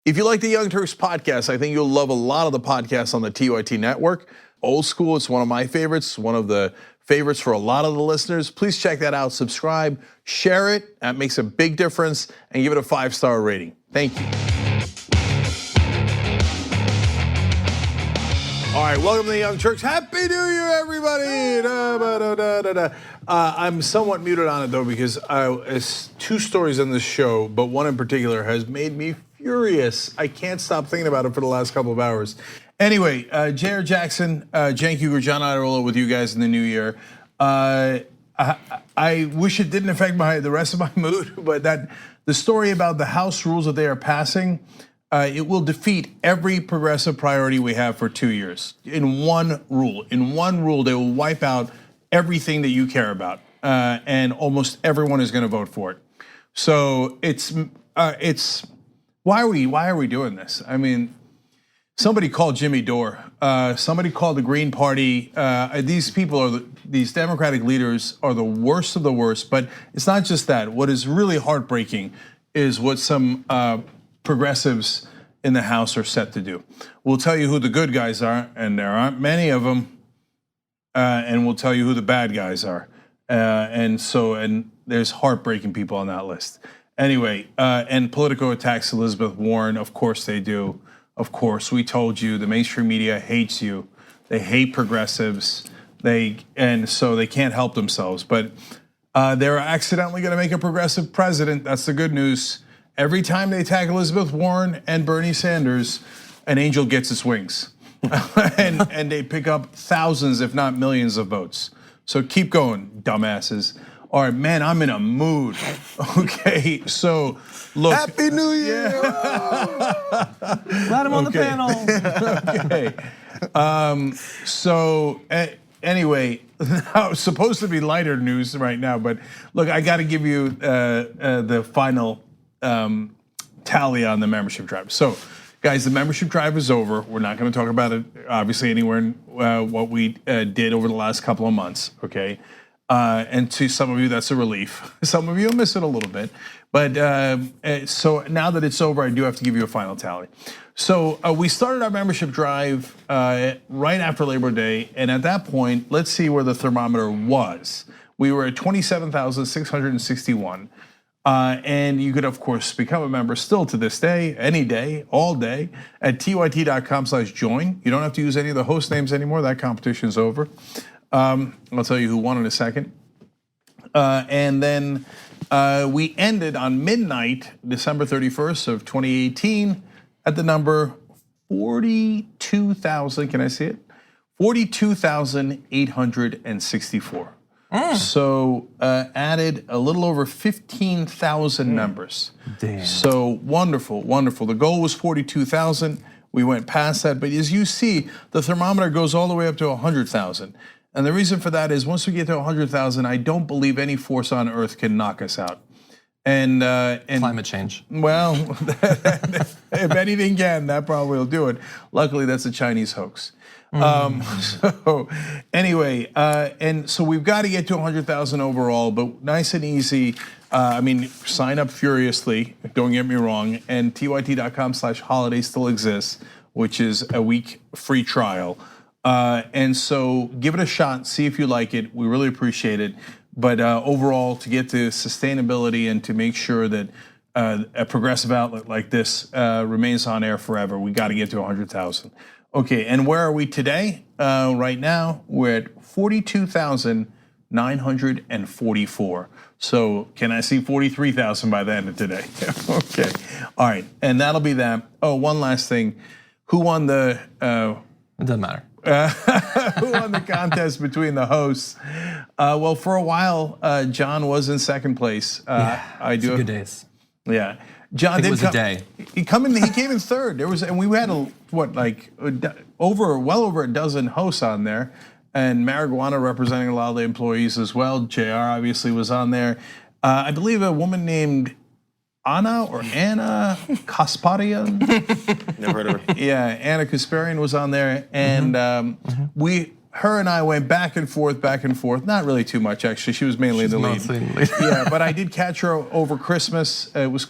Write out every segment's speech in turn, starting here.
If you like the Young Turks podcast, I think you'll love a lot of the podcasts on the TYT network. Old School, it's one of my favorites, one of the favorites for a lot of the listeners. Please check that out, subscribe, share it. That makes a big difference, and give it a 5-star rating. Thank you. All right, welcome to the Young Turks. Happy New Year, everybody. I'm somewhat muted on it, though, because it's 2 stories on this show, but one in particular has made me furious. I can't stop thinking about it for the last couple of hours. Anyway, J.R. Jackson, Cenk Uygur, John Iadarola with you guys in the new year. I wish it didn't affect the rest of my mood, but the story about the House rules that they are passing, it will defeat every progressive priority we have for 2 years in one rule. In one rule, they will wipe out everything that you care about, and almost everyone is going to vote for it. So it's why are we doing this? I mean, somebody called Jimmy Dore. Somebody called the Green Party. These people these Democratic leaders are the worst of the worst. But it's not just that. What is really heartbreaking is what some progressives in the House are set to do. We'll tell you who the good guys are, and there aren't many of them. And we'll tell you who the bad guys are. And there's heartbreaking people on that list. Anyway, and Politico attacks Elizabeth Warren. Of course they do. Of course, we told you the mainstream media hates you. They hate progressives. So they can't help themselves. But they're accidentally going to make a progressive president. That's the good news. Every time they attack Elizabeth Warren and Bernie Sanders, an angel gets its wings, and they pick up thousands, if not millions, of votes. So keep going, dumbasses. All right, man, I'm in a mood. Okay, so look. Happy New Year! Let him on the panel. Okay. Anyway, now it's supposed to be lighter news right now, but look, I got to give you the final tally on the membership drive. So, guys, the membership drive is over. We're not going to talk about it, obviously, anywhere in what we did over the last couple of months. Okay. And to some of you, that's a relief. Some of you will miss it a little bit. But so now that it's over, I do have to give you a final tally. So we started our membership drive right after Labor Day. And at that point, let's see where the thermometer was. We were at 27,661. And you could, of course, become a member still to this day, any day, all day, at tyt.com/join. You don't have to use any of the host names anymore. That competition's over. I'll tell you who won in a second. And then we ended on midnight, December 31st of 2018, at the number 42,000, can I see it? 42,864. So added a little over 15,000 members. Damn. So wonderful, wonderful. The goal was 42,000. We went past that, but as you see, the thermometer goes all the way up to 100,000. And the reason for that is once we get to 100,000, I don't believe any force on earth can knock us out. And climate change. Well, if anything can, that probably will do it. Luckily, that's a Chinese hoax. So anyway, and so we've got to get to 100,000 overall, but nice and easy. I mean, sign up furiously, don't get me wrong, and tyt.com/holiday still exists, which is a week free trial. And so give it a shot, see if you like it. We really appreciate it. But overall, to get to sustainability and to make sure that a progressive outlet like this remains on air forever, we got to get to 100,000. Okay, and where are we today? Right now, we're at 42,944. So can I see 43,000 by the end of today? Okay, all right, and that'll be that. Oh, one last thing. Who won the? It doesn't matter. Who won the contest between the hosts? Well, for a while, John was in second place. Good days. Yeah, John did. It was a day. He came in third. And we had well over a dozen hosts on there, and Marijuana representing a lot of the employees as well. JR obviously was on there. I believe a woman named Anna Kasparian. Never heard of her. Yeah, Anna Kasparian was on there, and we her and I went back and forth. Not really too much, actually. She was mainly in the lead. Yeah, but I did catch her over Christmas. It was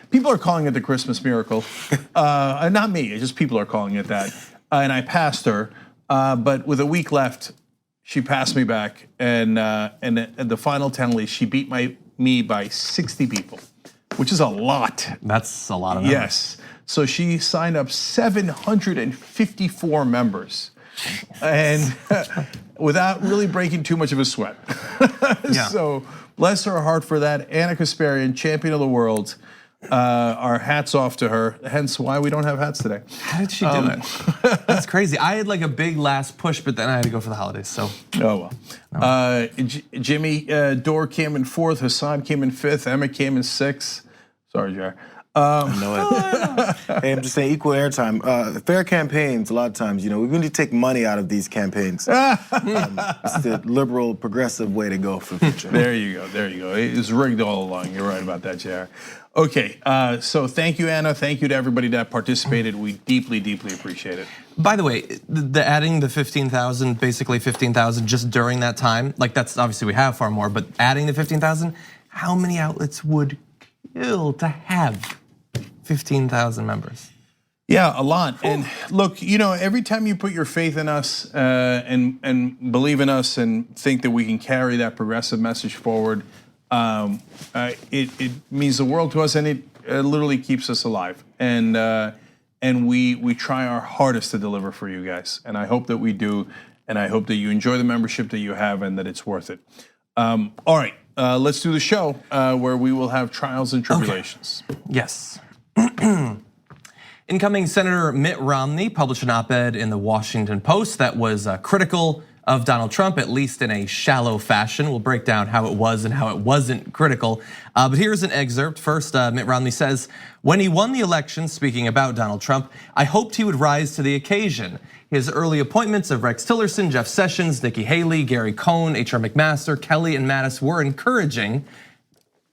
people are calling it the Christmas miracle, not me. Just people are calling it that. And I passed her, but with a week left, she passed me back, and at the final tally, she beat me by 60 people, which is a lot. That's a lot of numbers. Yes. So she signed up 754 members, and without really breaking too much of a sweat. Yeah. So bless her heart for that. Anna Kasparian, champion of the world. Our hats off to her. Hence why we don't have hats today. How did she do it? That's crazy. I had like a big last push, but then I had to go for the holidays. So. Oh well. Jimmy Dore came in 4th. Hassan came in 5th. Emma came in 6th. Sorry, Jar. I know it. Hey, I'm just saying equal airtime. Fair campaigns, a lot of times, we need to take money out of these campaigns. It's the liberal, progressive way to go for the future. There you go. It was rigged all along. You're right about that, JR. Okay, so thank you, Anna. Thank you to everybody that participated. We deeply, deeply appreciate it. By the way, the adding the 15,000, basically 15,000 just during that time, like that's obviously we have far more, but adding the 15,000, how many outlets would kill to have 15,000 members? Yeah, a lot. And look, every time you put your faith in us and believe in us and think that we can carry that progressive message forward, it means the world to us, and it literally keeps us alive. And we try our hardest to deliver for you guys. And I hope that we do. And I hope that you enjoy the membership that you have and that it's worth it. All right, let's do the show where we will have trials and tribulations. Okay. Yes. Incoming Senator Mitt Romney published an op-ed in the Washington Post that was critical of Donald Trump, at least in a shallow fashion. We'll break down how it was and how it wasn't critical. But here's an excerpt. First, Mitt Romney says, when he won the election, speaking about Donald Trump, I hoped he would rise to the occasion. His early appointments of Rex Tillerson, Jeff Sessions, Nikki Haley, Gary Cohn, H.R. McMaster, Kelly, and Mattis were encouraging.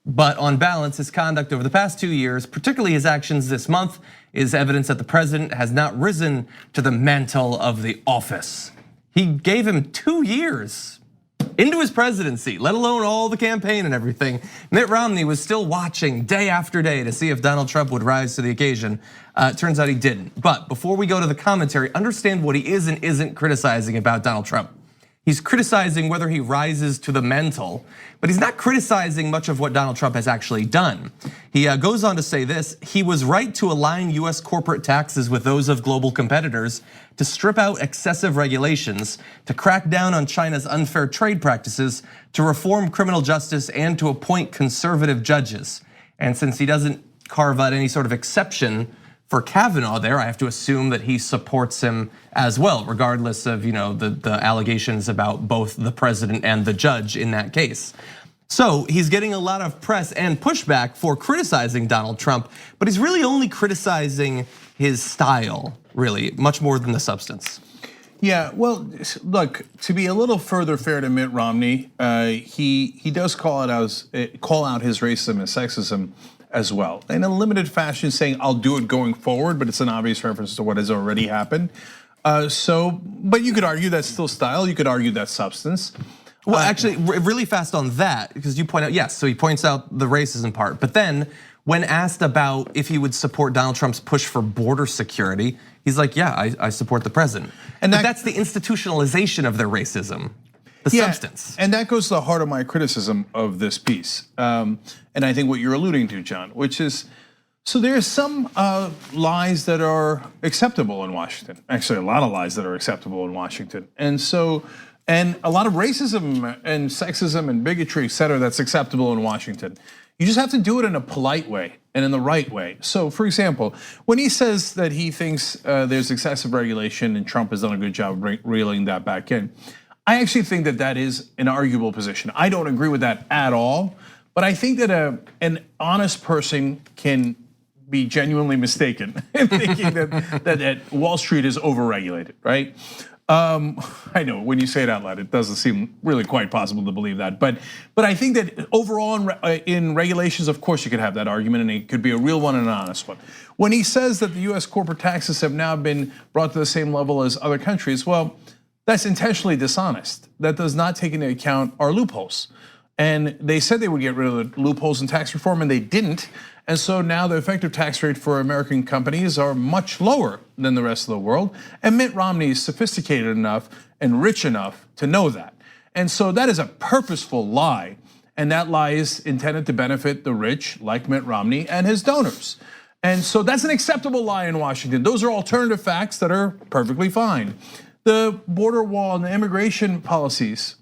But on balance, his conduct over the past 2 years, particularly his actions this month, is evidence that the president has not risen to the mantle of the office. He gave him 2 years into his presidency, let alone all the campaign and everything. Mitt Romney was still watching day after day to see if Donald Trump would rise to the occasion. Turns out he didn't. But before we go to the commentary, understand what he is and isn't criticizing about Donald Trump. He's criticizing whether he rises to the mantle, but he's not criticizing much of what Donald Trump has actually done. He goes on to say this: he was right to align US corporate taxes with those of global competitors, to strip out excessive regulations, to crack down on China's unfair trade practices, to reform criminal justice, and to appoint conservative judges. And since he doesn't carve out any sort of exception for Kavanaugh there, I have to assume that he supports him as well, regardless of the allegations about both the president and the judge in that case. So he's getting a lot of press and pushback for criticizing Donald Trump, but he's really only criticizing his style, really, much more than the substance. Yeah, well, look, to be a little further fair to Mitt Romney, he does call out his racism and sexism as well, in a limited fashion, saying I'll do it going forward, but it's an obvious reference to what has already happened. But you could argue that's still style. You could argue that's substance. Well, actually, really fast on that, because you point out, yes, so he points out the racism part, but then when asked about if he would support Donald Trump's push for border security, he's like, yeah, I support the president. And that's the institutionalization of their racism. The substance. And that goes to the heart of my criticism of this piece. And I think what you're alluding to, John, which is, so there's some lies that are acceptable in Washington. Actually, a lot of lies that are acceptable in Washington. And a lot of racism and sexism and bigotry, et cetera, that's acceptable in Washington. You just have to do it in a polite way and in the right way. So for example, when he says that he thinks there's excessive regulation and Trump has done a good job of reeling that back in, I actually think that that is an arguable position. I don't agree with that at all, but I think that an honest person can be genuinely mistaken in thinking that Wall Street is overregulated, right? I know when you say it out loud, it doesn't seem really quite possible to believe that, but I think that overall in regulations, of course you could have that argument, and it could be a real one and an honest one. When he says that the US corporate taxes have now been brought to the same level as other countries, well, that's intentionally dishonest. That does not take into account our loopholes. And they said they would get rid of the loopholes in tax reform, and they didn't. And so now the effective tax rate for American companies are much lower than the rest of the world. And Mitt Romney is sophisticated enough and rich enough to know that. And so that is a purposeful lie. And that lie is intended to benefit the rich, like Mitt Romney and his donors. And so that's an acceptable lie in Washington. Those are alternative facts that are perfectly fine. The border wall and the immigration policies,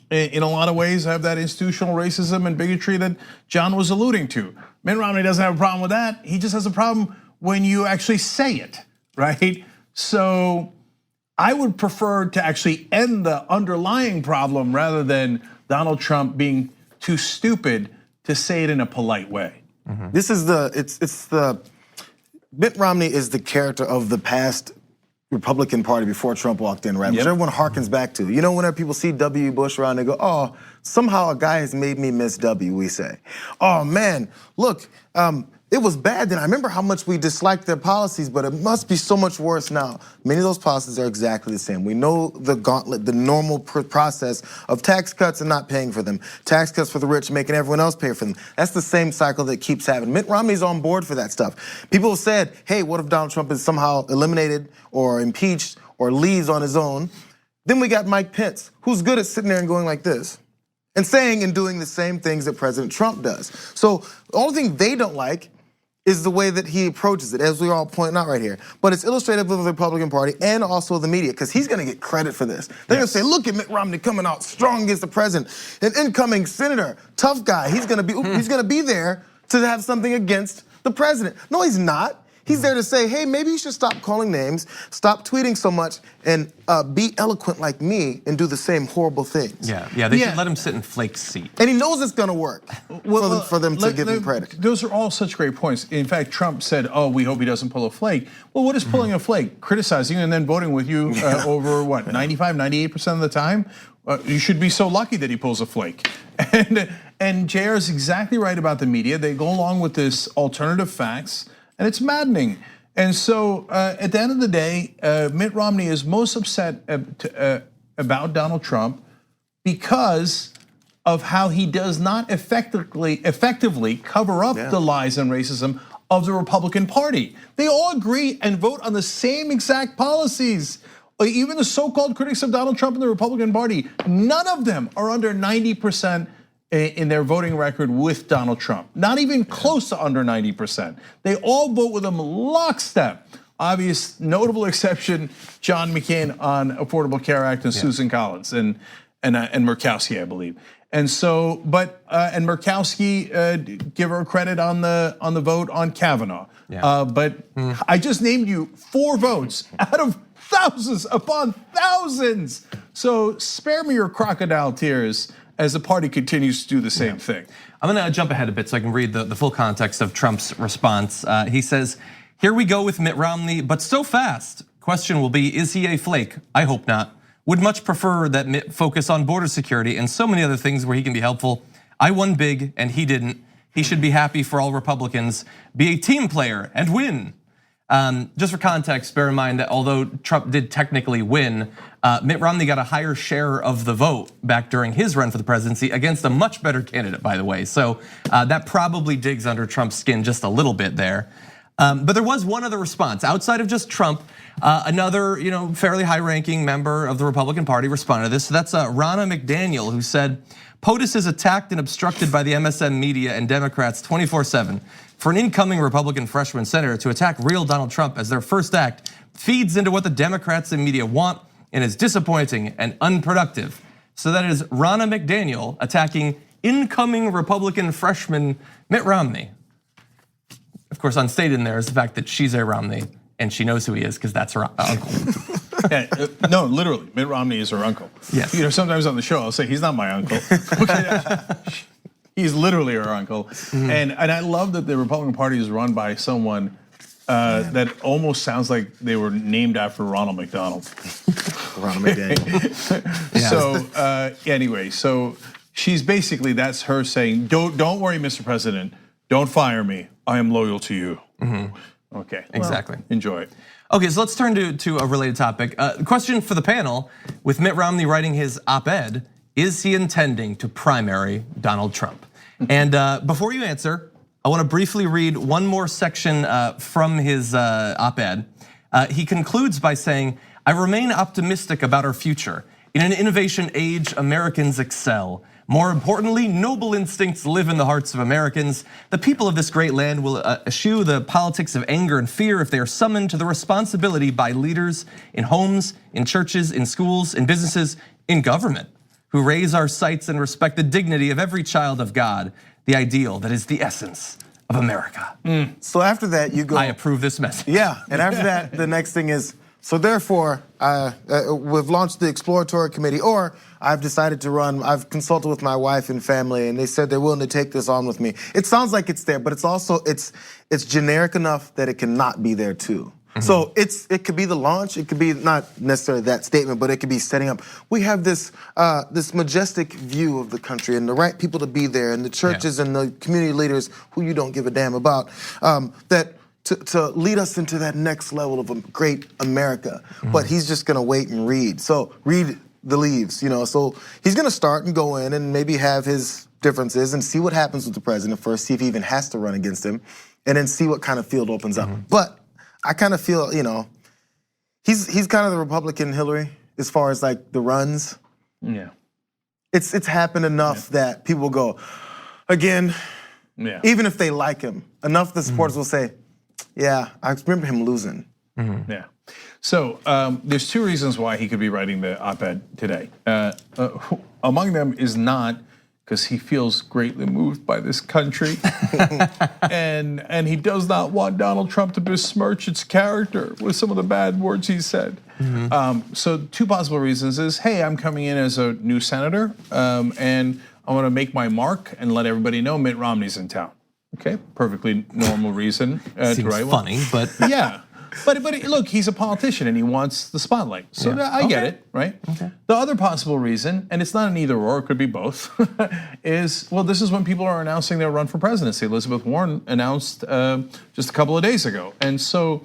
in a lot of ways, have that institutional racism and bigotry that John was alluding to. Mitt Romney doesn't have a problem with that. He just has a problem when you actually say it, right? So I would prefer to actually end the underlying problem rather than Donald Trump being too stupid to say it in a polite way. This is Mitt Romney is the character of the past Republican Party before Trump walked in, right? Which everyone harkens back to. You know, whenever people see W. Bush around, they go, oh, somehow a guy has made me miss W, we say. Oh man, look, it was bad then. I remember how much we disliked their policies, but it must be so much worse now. Many of those policies are exactly the same. We know the gauntlet, the normal process of tax cuts and not paying for them. Tax cuts for the rich, making everyone else pay for them. That's the same cycle that keeps happening. Mitt Romney's on board for that stuff. People have said, hey, what if Donald Trump is somehow eliminated or impeached or leaves on his own? Then we got Mike Pence, who's good at sitting there and going like this and saying and doing the same things that President Trump does. So the only thing they don't like is the way that he approaches it, as we're all pointing out right here. But it's illustrative of the Republican Party and also the media, because he's gonna get credit for this. They're gonna say, look at Mitt Romney coming out strong against the president, an incoming senator, tough guy. He's gonna be there to have something against the president. No, he's not. He's there to say, hey, maybe you should stop calling names, stop tweeting so much, and be eloquent like me and do the same horrible things. They should let him sit in Flake's seat. And he knows it's gonna work for them to give him credit. Those are all such great points. In fact, Trump said, oh, we hope he doesn't pull a flake. Well, what is pulling a flake? Criticizing you and then voting with you over what, 95, 98% of the time? You should be so lucky that he pulls a flake. And JR is exactly right about the media. They go along with this alternative facts, and it's maddening. And so at the end of the day, Mitt Romney is most upset about Donald Trump because of how he does not effectively cover up the lies and racism of the Republican Party. They all agree and vote on the same exact policies. Even the so-called critics of Donald Trump in the Republican Party, none of them are under 90% in their voting record with Donald Trump. Not even close to under 90%. They all vote with him lockstep. Obvious, notable exception, John McCain on Affordable Care Act and Susan Collins and Murkowski, I believe. And so, and Murkowski, give her credit on the vote on Kavanaugh. But I just named you 4 votes out of thousands upon thousands. So spare me your crocodile tears as the party continues to do the same thing. I'm gonna jump ahead a bit so I can read the full context of Trump's response. He says, here we go with Mitt Romney, but so fast. Question will be, is he a flake? I hope not. Would much prefer that Mitt focus on border security and so many other things where he can be helpful. I won big and he didn't. He should be happy for all Republicans. Be a team player and win. Just for context, bear in mind that although Trump did technically win, Mitt Romney got a higher share of the vote back during his run for the presidency against a much better candidate, by the way. So that probably digs under Trump's skin just a little bit there. But there was one other response outside of just Trump. Another, fairly high-ranking member of the Republican Party responded to this. So that's Ronna McDaniel, who said, POTUS is attacked and obstructed by the MSM media and Democrats 24/7. For an incoming Republican freshman senator to attack real Donald Trump as their first act feeds into what the Democrats and media want and is disappointing and unproductive. So that is Ronna McDaniel attacking incoming Republican freshman Mitt Romney. Of course, unstated in there is the fact that she's a Romney and she knows who he is because that's her uncle. No, literally, Mitt Romney is her uncle. Yes. Sometimes on the show I'll say he's not my uncle. He's literally her uncle. And I love that the Republican Party is run by someone that almost sounds like they were named after Ronald McDonald. Ronald McDaniel. So anyway, so she's basically, that's her saying, don't worry, Mr. President, don't fire me. I am loyal to you. Okay. Exactly. Well, enjoy it. Okay, so let's turn to a related topic. Question for the panel: with Mitt Romney writing his op-ed, is he intending to primary Donald Trump? And before you answer, I want to briefly read one more section from his op-ed. He concludes by saying, "I remain optimistic about our future. In an innovation age, Americans excel. More importantly, noble instincts live in the hearts of Americans. The people of this great land will eschew the politics of anger and fear if they are summoned to the responsibility by leaders in homes, in churches, in schools, in businesses, in government, who raise our sights and respect the dignity of every child of God, the ideal that is the essence of America." So after that, you go. I approve this message. Yeah, and after that, the next thing is, so therefore, we've launched the exploratory committee, or I've decided to run. I've consulted with my wife and family, and they said they're willing to take this on with me. It sounds like it's there, but it's also it's generic enough that it cannot be there too. So it could be the launch. It could be not necessarily that statement, but it could be setting up. We have this this majestic view of the country and the right people to be there, and the churches and the community leaders who you don't give a damn about. That. To lead us into that next level of a great America, but he's just gonna wait and read. So read the leaves, you know. So he's gonna start and go in and maybe have his differences and see what happens with the president first, see if he even has to run against him, and then see what kind of field opens up. But I kind of feel, you know, he's kind of the Republican Hillary as far as like the runs. Yeah. It's happened enough that people will go, again, even if they like him, enough the supporters will say, yeah, I remember him losing. Yeah. So there's two reasons why he could be writing the op-ed today. Among them is not because he feels greatly moved by this country, and he does not want Donald Trump to besmirch its character with some of the bad words he said. So two possible reasons is, hey, I'm coming in as a new senator, and I want to make my mark and let everybody know Mitt Romney's in town. Okay, perfectly normal reason to write one. Funny, but Yeah, but look, he's a politician and he wants the spotlight. So I get it, right? The other possible reason, and it's not an either or, it could be both, is, well, this is when people are announcing their run for presidency. Elizabeth Warren announced just a couple of days ago. And so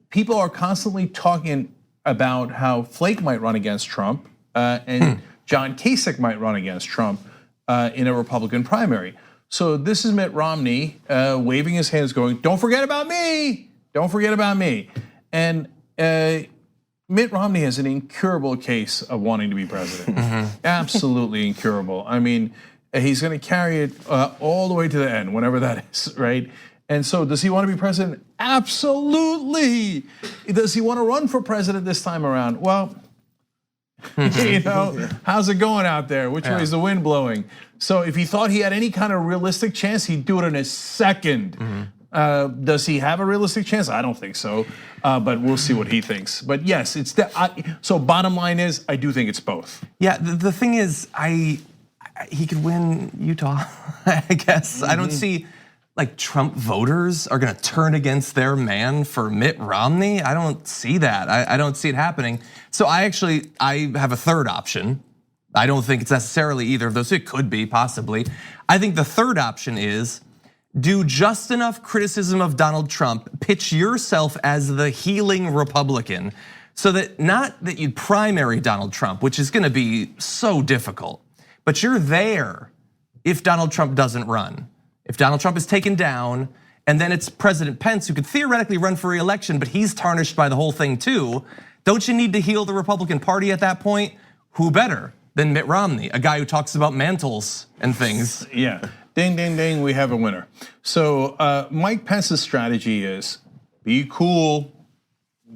people are constantly talking about how Flake might run against Trump and John Kasich might run against Trump in a Republican primary. So this is Mitt Romney waving his hands going, don't forget about me, don't forget about me. And Mitt Romney has an incurable case of wanting to be president. Absolutely incurable. I mean, he's gonna carry it all the way to the end, whenever that is, right? And so does he want to be president? Absolutely. Does he want to run for president this time around? Well, you know, how's it going out there? Which way is the wind blowing? So if he thought he had any kind of realistic chance, he'd do it in a second. Does he have a realistic chance? I don't think so, but we'll see what he thinks. But yes, it's so bottom line is, I do think it's both. Yeah, the thing is, he could win Utah, I guess. I don't see, like, Trump voters are gonna turn against their man for Mitt Romney. I don't see that. I don't see it happening. So I have a third option. I don't think it's necessarily either of those. It could be, possibly. I think the third option is, do just enough criticism of Donald Trump, pitch yourself as the healing Republican, so that not that you'd primary Donald Trump, which is gonna be so difficult, but you're there if Donald Trump doesn't run. If Donald Trump is taken down, and then it's President Pence who could theoretically run for re-election, but he's tarnished by the whole thing too, don't you need to heal the Republican Party at that point? Who better than Mitt Romney, a guy who talks about mantles and things? Yeah, ding, ding, ding, we have a winner. So Mike Pence's strategy is be cool,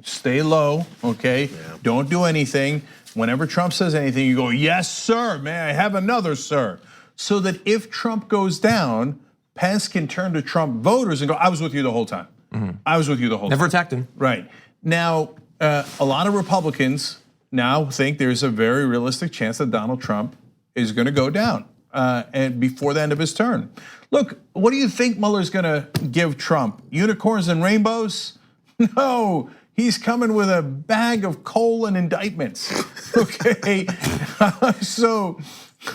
stay low, okay? Don't do anything. Whenever Trump says anything, you go, yes, sir, may I have another, sir? So that if Trump goes down, Pence can turn to Trump voters and go, I was with you the whole time. I was with you the whole time. Never attacked him. Right. Now, a lot of Republicans now think there's a very realistic chance that Donald Trump is gonna go down and before the end of his term. Look, what do you think Mueller's gonna give Trump? Unicorns and rainbows? No, he's coming with a bag of coal and indictments, okay? So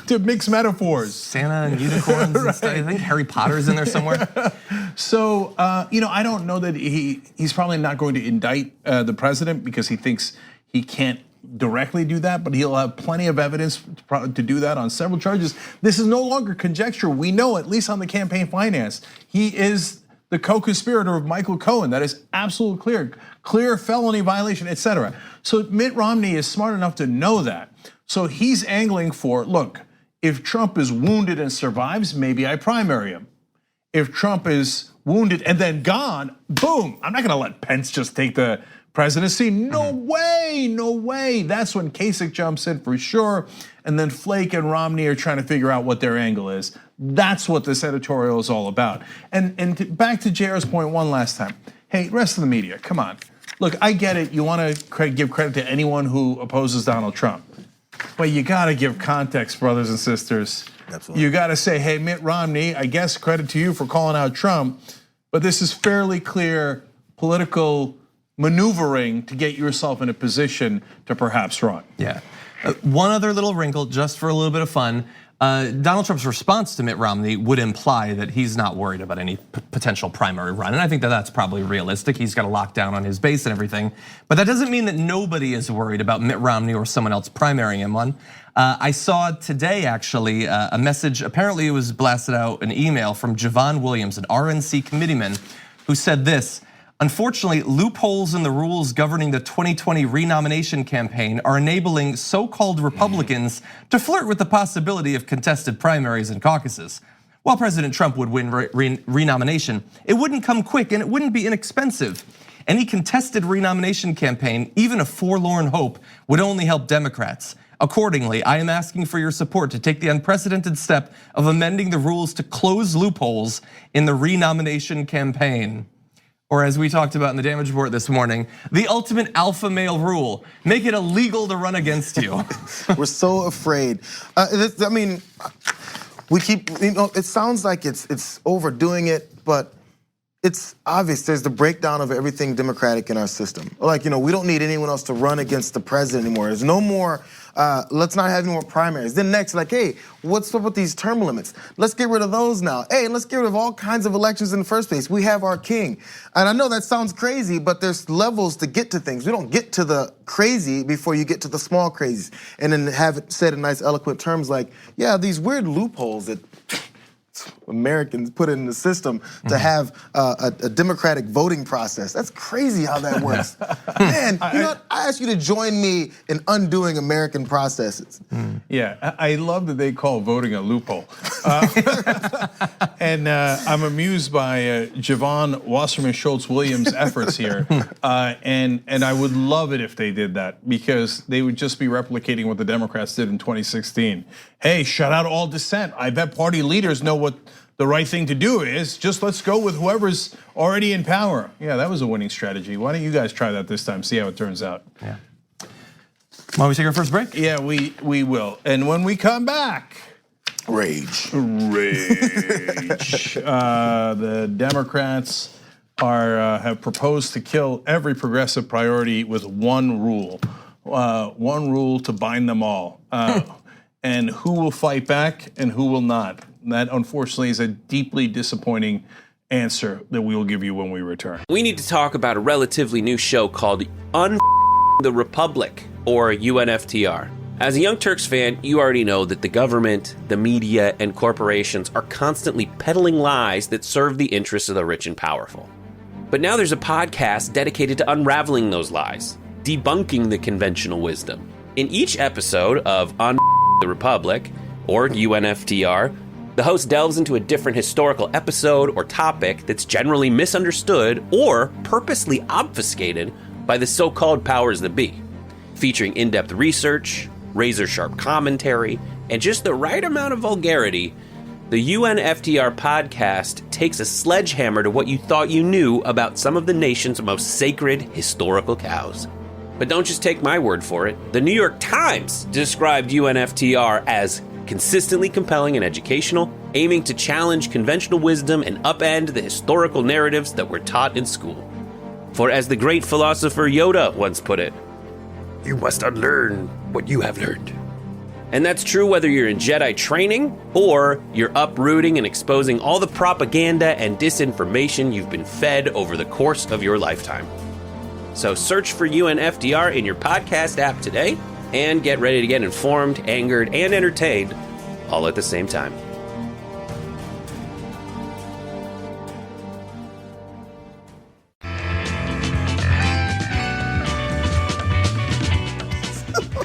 to mix metaphors. Santa and unicorns and stuff. I think Harry Potter's in there somewhere. So, I don't know that he's probably not going to indict the president because he thinks he can't directly do that, but he'll have plenty of evidence to do that on several charges. This is no longer conjecture. We know, at least on the campaign finance, he is the co-conspirator of Michael Cohen. That is absolutely clear felony violation, etc. So Mitt Romney is smart enough to know that. So he's angling for, look, if Trump is wounded and survives, maybe I primary him. If Trump is wounded and then gone, boom, I'm not gonna let Pence just take the presidency. No way, no way. That's when Kasich jumps in for sure. And then Flake and Romney are trying to figure out what their angle is. That's what this editorial is all about. And back to JR's point one last time. Hey, rest of the media, come on. Look, I get it. You want to give credit to anyone who opposes Donald Trump. But you got to give context, brothers and sisters. Absolutely. You got to say, hey, Mitt Romney, I guess credit to you for calling out Trump, but this is fairly clear political maneuvering to get yourself in a position to perhaps run. Yeah. One other little wrinkle, just for a little bit of fun. Donald Trump's response to Mitt Romney would imply that he's not worried about any potential primary run. And I think that that's probably realistic. He's got a lockdown on his base and everything. But that doesn't mean that nobody is worried about Mitt Romney or someone else primarying him on. I saw today, actually, a message, apparently it was blasted out, an email from Javon Williams, an RNC committeeman, who said this: unfortunately, loopholes in the rules governing the 2020 renomination campaign are enabling so-called Republicans to flirt with the possibility of contested primaries and caucuses. While President Trump would win renomination, it wouldn't come quick and it wouldn't be inexpensive. Any contested renomination campaign, even a forlorn hope, would only help Democrats. Accordingly, I am asking for your support to take the unprecedented step of amending the rules to close loopholes in the renomination campaign. Or as we talked about in the damage report this morning, the ultimate alpha male rule: make it illegal to run against you. We're so afraid. I mean, we keep, it sounds like it's overdoing it, but it's obvious. There's the breakdown of everything democratic in our system. Like, we don't need anyone else to run against the president anymore. There's no more, let's not have any more primaries. Then next, like, hey, what's up with these term limits? Let's get rid of those now. Hey, let's get rid of all kinds of elections in the first place. We have our king. And I know that sounds crazy, but there's levels to get to things. We don't get to the crazy before you get to the small crazies. And then have it said in nice, eloquent terms like, yeah, these weird loopholes that Americans put in the system to have a democratic voting process. That's crazy how that works. Man, you know what? I ask you to join me in undoing American processes. Yeah, I love that they call voting a loophole. And I'm amused by Javon Wasserman Schultz Williams' efforts here. And I would love it if they did that, because they would just be replicating what the Democrats did in 2016. Hey, shut out all dissent. I bet party leaders know what the right thing to do is. Just let's go with whoever's already in power. Yeah, that was a winning strategy. Why don't you guys try that this time? See how it turns out. Yeah. Why don't we take our first break? Yeah, we will. And when we come back, Rage. The Democrats have proposed to kill every progressive priority with one rule to bind them all. And who will fight back and who will not? That, unfortunately, is a deeply disappointing answer that we will give you when we return. We need to talk about a relatively new show called the Republic, or UNFTR. As a Young Turks fan, you already know that the government, the media, and corporations are constantly peddling lies that serve the interests of the rich and powerful. But now there's a podcast dedicated to unraveling those lies, debunking the conventional wisdom. In each episode of the Republic, or UNFTR, the host delves into a different historical episode or topic that's generally misunderstood or purposely obfuscated by the so-called powers that be. Featuring in-depth research, razor-sharp commentary, and just the right amount of vulgarity, the UNFTR podcast takes a sledgehammer to what you thought you knew about some of the nation's most sacred historical cows. But don't just take my word for it. The New York Times described UNFTR as consistently compelling and educational, aiming to challenge conventional wisdom and upend the historical narratives that were taught in school. For as the great philosopher Yoda once put it, you must unlearn what you have learned. And that's true whether you're in Jedi training or you're uprooting and exposing all the propaganda and disinformation you've been fed over the course of your lifetime. So search for UNFDR in your podcast app today and get ready to get informed, angered, and entertained all at the same time.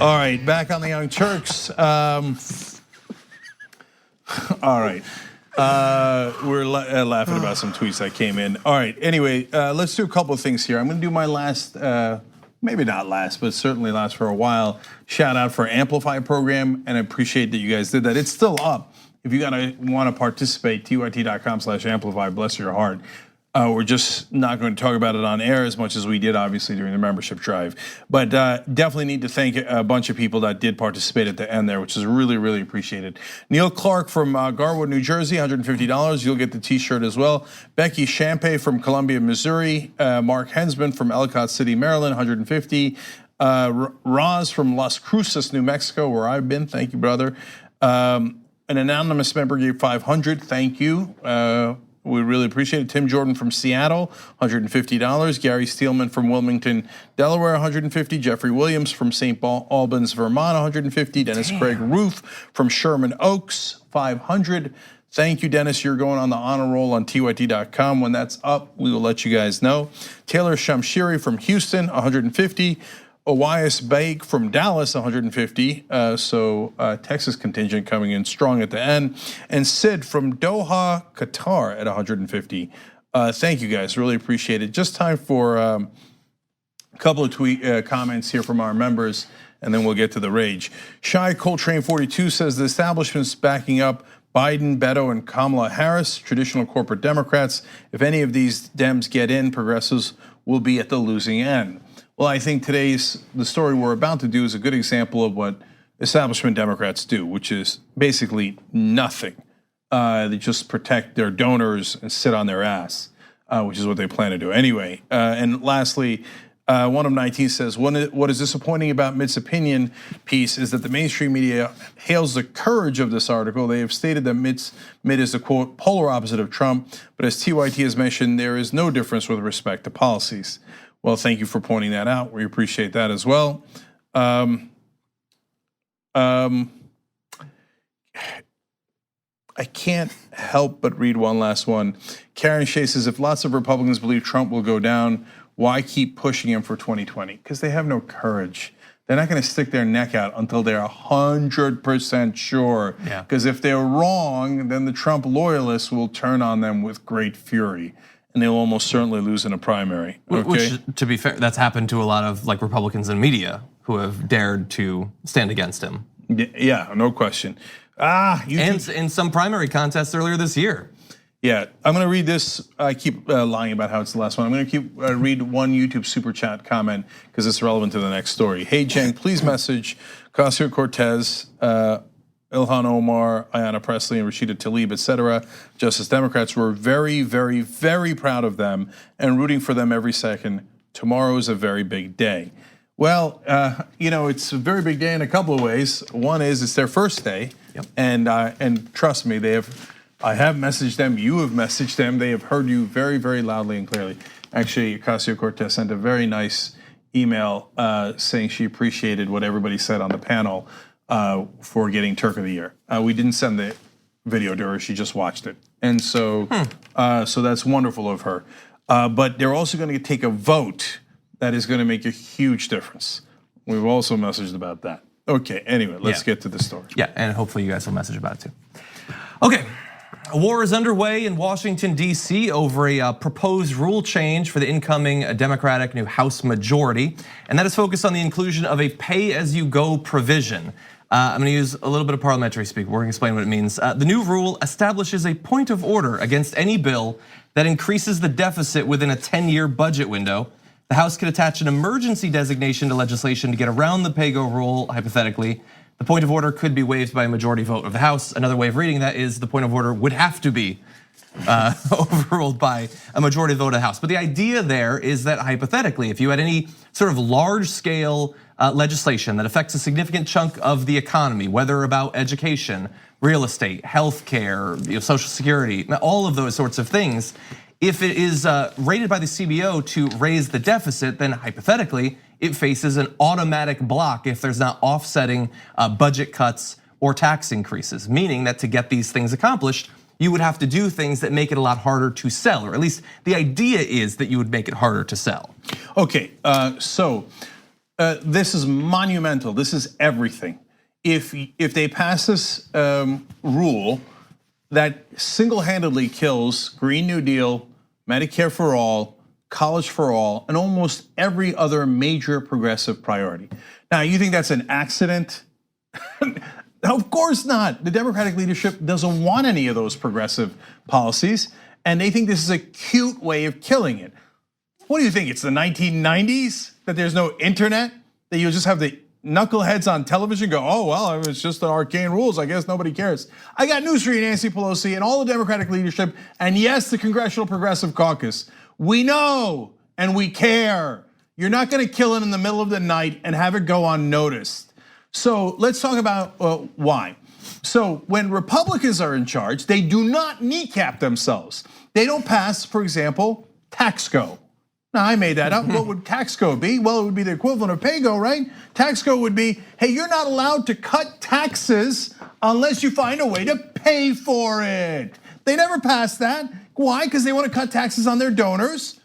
All right, back on the Young Turks. All right. We're laughing about some tweets that came in. All right, anyway, let's do a couple of things here. I'm gonna do my last, maybe not last, but certainly last for a while, shout out for Amplify program, and I appreciate that you guys did that. It's still up. If you wanna participate, tyt.com/amplify, bless your heart. We're just not going to talk about it on air as much as we did, obviously, during the membership drive. But definitely need to thank a bunch of people that did participate at the end there, which is really, really appreciated. Neil Clark from Garwood, New Jersey, $150. You'll get the t-shirt as well. Becky Champay from Columbia, Missouri. Mark Hensman from Ellicott City, Maryland, $150. Roz from Las Cruces, New Mexico, where I've been. Thank you, brother. An anonymous member gave $500. Thank you. We really appreciate it. Tim Jordan from Seattle, $150. Gary Steelman from Wilmington, Delaware, $150. Jeffrey Williams from St. Albans, Vermont, $150. Dennis Craig Ruth from Sherman Oaks, $500. Thank you, Dennis. You're going on the honor roll on tyt.com. When that's up, we will let you guys know. Taylor Shamshiri from Houston, $150. Owias Baik from Dallas, $150. Texas contingent coming in strong at the end. And Sid from Doha, Qatar at $150. Thank you guys, really appreciate it. Just time for a couple of comments here from our members, and then we'll get to the rage. Shy Coltrane 42 says the establishment's backing up Biden, Beto, and Kamala Harris, traditional corporate Democrats. If any of these Dems get in, progressives will be at the losing end. Well, I think the story we're about to do is a good example of what establishment Democrats do, which is basically nothing. They just protect their donors and sit on their ass, which is what they plan to do anyway. And lastly, one of 19 says, what is disappointing about Mitt's opinion piece is that the mainstream media hails the courage of this article. They have stated that Mitt is the, quote, polar opposite of Trump, but as TYT has mentioned, there is no difference with respect to policies. Well, thank you for pointing that out. We appreciate that as well. I can't help but read one last one. Karen Shea says, if lots of Republicans believe Trump will go down, why keep pushing him for 2020? Because they have no courage. They're not going to stick their neck out until they're 100% sure. Because if they're wrong, then the Trump loyalists will turn on them with great fury. And they'll almost certainly lose in a primary. Okay? Which, to be fair, that's happened to a lot of Republicans in media who have dared to stand against him. Yeah, no question. And in some primary contests earlier this year. Yeah, I'm going to read this. I keep lying about how it's the last one. I'm going to read one YouTube super chat comment because it's relevant to the next story. Hey, Jen, please message Ocasio-Cortez, Ilhan Omar, Ayanna Pressley, and Rashida Tlaib, etc. Justice Democrats were very, very, very proud of them and rooting for them every second. Tomorrow is a very big day. Well, it's a very big day in a couple of ways. One is it's their first day, and trust me, I have messaged them. You have messaged them. They have heard you very, very loudly and clearly. Actually, Ocasio-Cortez sent a very nice email saying she appreciated what everybody said on the panel. For getting Turk of the Year. We didn't send the video to her, she just watched it. And so that's wonderful of her. But they're also gonna take a vote that is gonna make a huge difference. We've also messaged about that. Okay, anyway, let's get to the story. Yeah, and hopefully you guys will message about it too. Okay, a war is underway in Washington, D.C. over a proposed rule change for the incoming Democratic new House majority. And that is focused on the inclusion of a pay-as-you-go provision. I'm gonna use a little bit of parliamentary speak. We're gonna explain what it means. The new rule establishes a point of order against any bill that increases the deficit within a 10-year budget window. The House could attach an emergency designation to legislation to get around the pay-go rule, hypothetically. The point of order could be waived by a majority vote of the House. Another way of reading that is the point of order would have to be overruled by a majority vote of the House. But the idea there is that hypothetically, if you had any sort of large-scale legislation that affects a significant chunk of the economy, whether about education, real estate, healthcare, Social Security, all of those sorts of things, if it is rated by the CBO to raise the deficit, then hypothetically, it faces an automatic block if there's not offsetting budget cuts or tax increases, meaning that to get these things accomplished, you would have to do things that make it a lot harder to sell, or at least the idea is that you would make it harder to sell. Okay, so this is monumental. This is everything. If they pass this rule that single-handedly kills Green New Deal, Medicare for all, college for all, and almost every other major progressive priority. Now, you think that's an accident? Of course not. The Democratic leadership doesn't want any of those progressive policies, and they think this is a cute way of killing it. What do you think? It's the 1990s that there's no internet, that you'll just have the knuckleheads on television go, oh, well, it's just the arcane rules. I guess nobody cares. I got news for you, Nancy Pelosi, and all the Democratic leadership, and yes, the Congressional Progressive Caucus. We know and we care. You're not gonna kill it in the middle of the night and have it go unnoticed. So let's talk about why. So when Republicans are in charge, they do not kneecap themselves. They don't pass, for example, tax go. Now, I made that up. What would tax code be? Well, it would be the equivalent of pay go, right? Tax code would be, hey, you're not allowed to cut taxes unless you find a way to pay for it. They never pass that. Why? Because they want to cut taxes on their donors,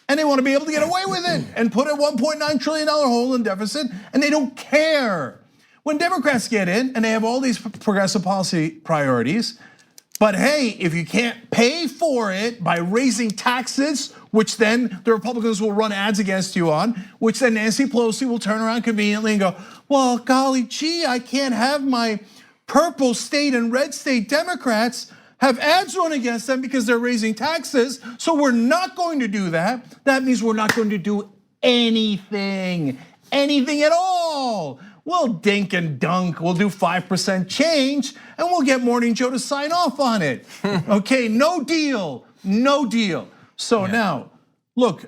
and they want to be able to get away with it and put a $1.9 trillion hole in deficit, and they don't care. When Democrats get in and they have all these progressive policy priorities, but hey, if you can't pay for it by raising taxes, which then the Republicans will run ads against you on, which then Nancy Pelosi will turn around conveniently and go, well, golly gee, I can't have my purple state and red state Democrats have ads run against them because they're raising taxes, so we're not going to do that. That means we're not going to do anything at all. We'll dink and dunk, we'll do 5% change, and we'll get Morning Joe to sign off on it. Okay, no deal, no deal. So now, look,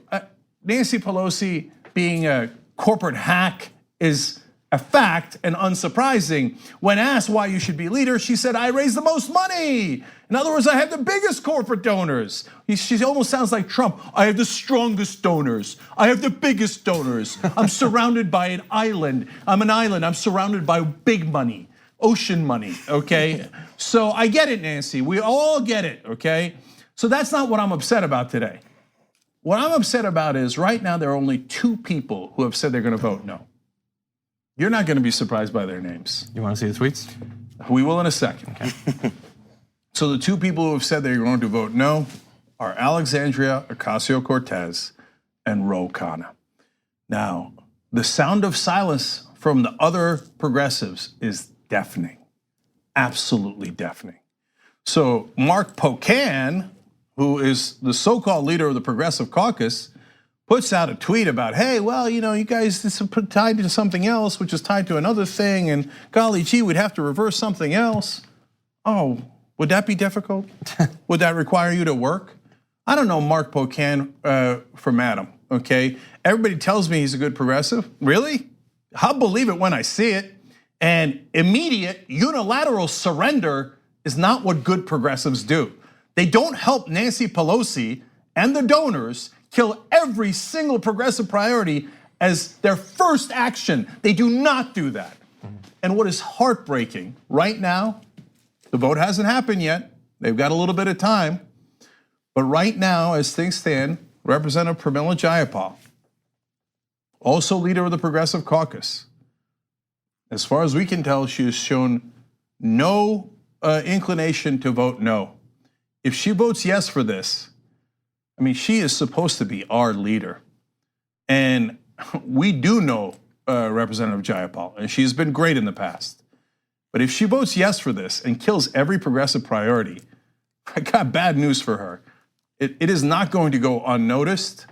Nancy Pelosi being a corporate hack is a fact and unsurprising. When asked why you should be leader, she said, I raise the most money. In other words, I have the biggest corporate donors. She almost sounds like Trump. I have the strongest donors. I have the biggest donors. I'm surrounded by an island. I'm an island. I'm surrounded by big money, ocean money, okay? So I get it, Nancy. We all get it, okay? So that's not what I'm upset about today. What I'm upset about is right now there are only 2 people who have said they're gonna vote no. You're not gonna be surprised by their names. You wanna see the tweets? We will in a second. Okay. So the 2 people who have said they're going to vote no are Alexandria Ocasio-Cortez and Ro Khanna. Now, the sound of silence from the other progressives is deafening, absolutely deafening. So Mark Pocan, who is the so-called leader of the Progressive Caucus, puts out a tweet about, hey, well, you guys, this is tied to something else, which is tied to another thing, and golly gee, we'd have to reverse something else. Oh, would that be difficult? Would that require you to work? I don't know Mark Pocan from Adam, okay? Everybody tells me he's a good progressive. Really? I'll believe it when I see it. And immediate unilateral surrender is not what good progressives do. They don't help Nancy Pelosi and the donors kill every single progressive priority as their first action. They do not do that. And what is heartbreaking right now, the vote hasn't happened yet. They've got a little bit of time. But right now, as things stand, Representative Pramila Jayapal, also leader of the Progressive Caucus, as far as we can tell, she has shown no inclination to vote no. If she votes yes for this, I mean, she is supposed to be our leader. And we do know Representative Jayapal, and she's been great in the past. But if she votes yes for this and kills every progressive priority, I got bad news for her. It is not going to go unnoticed.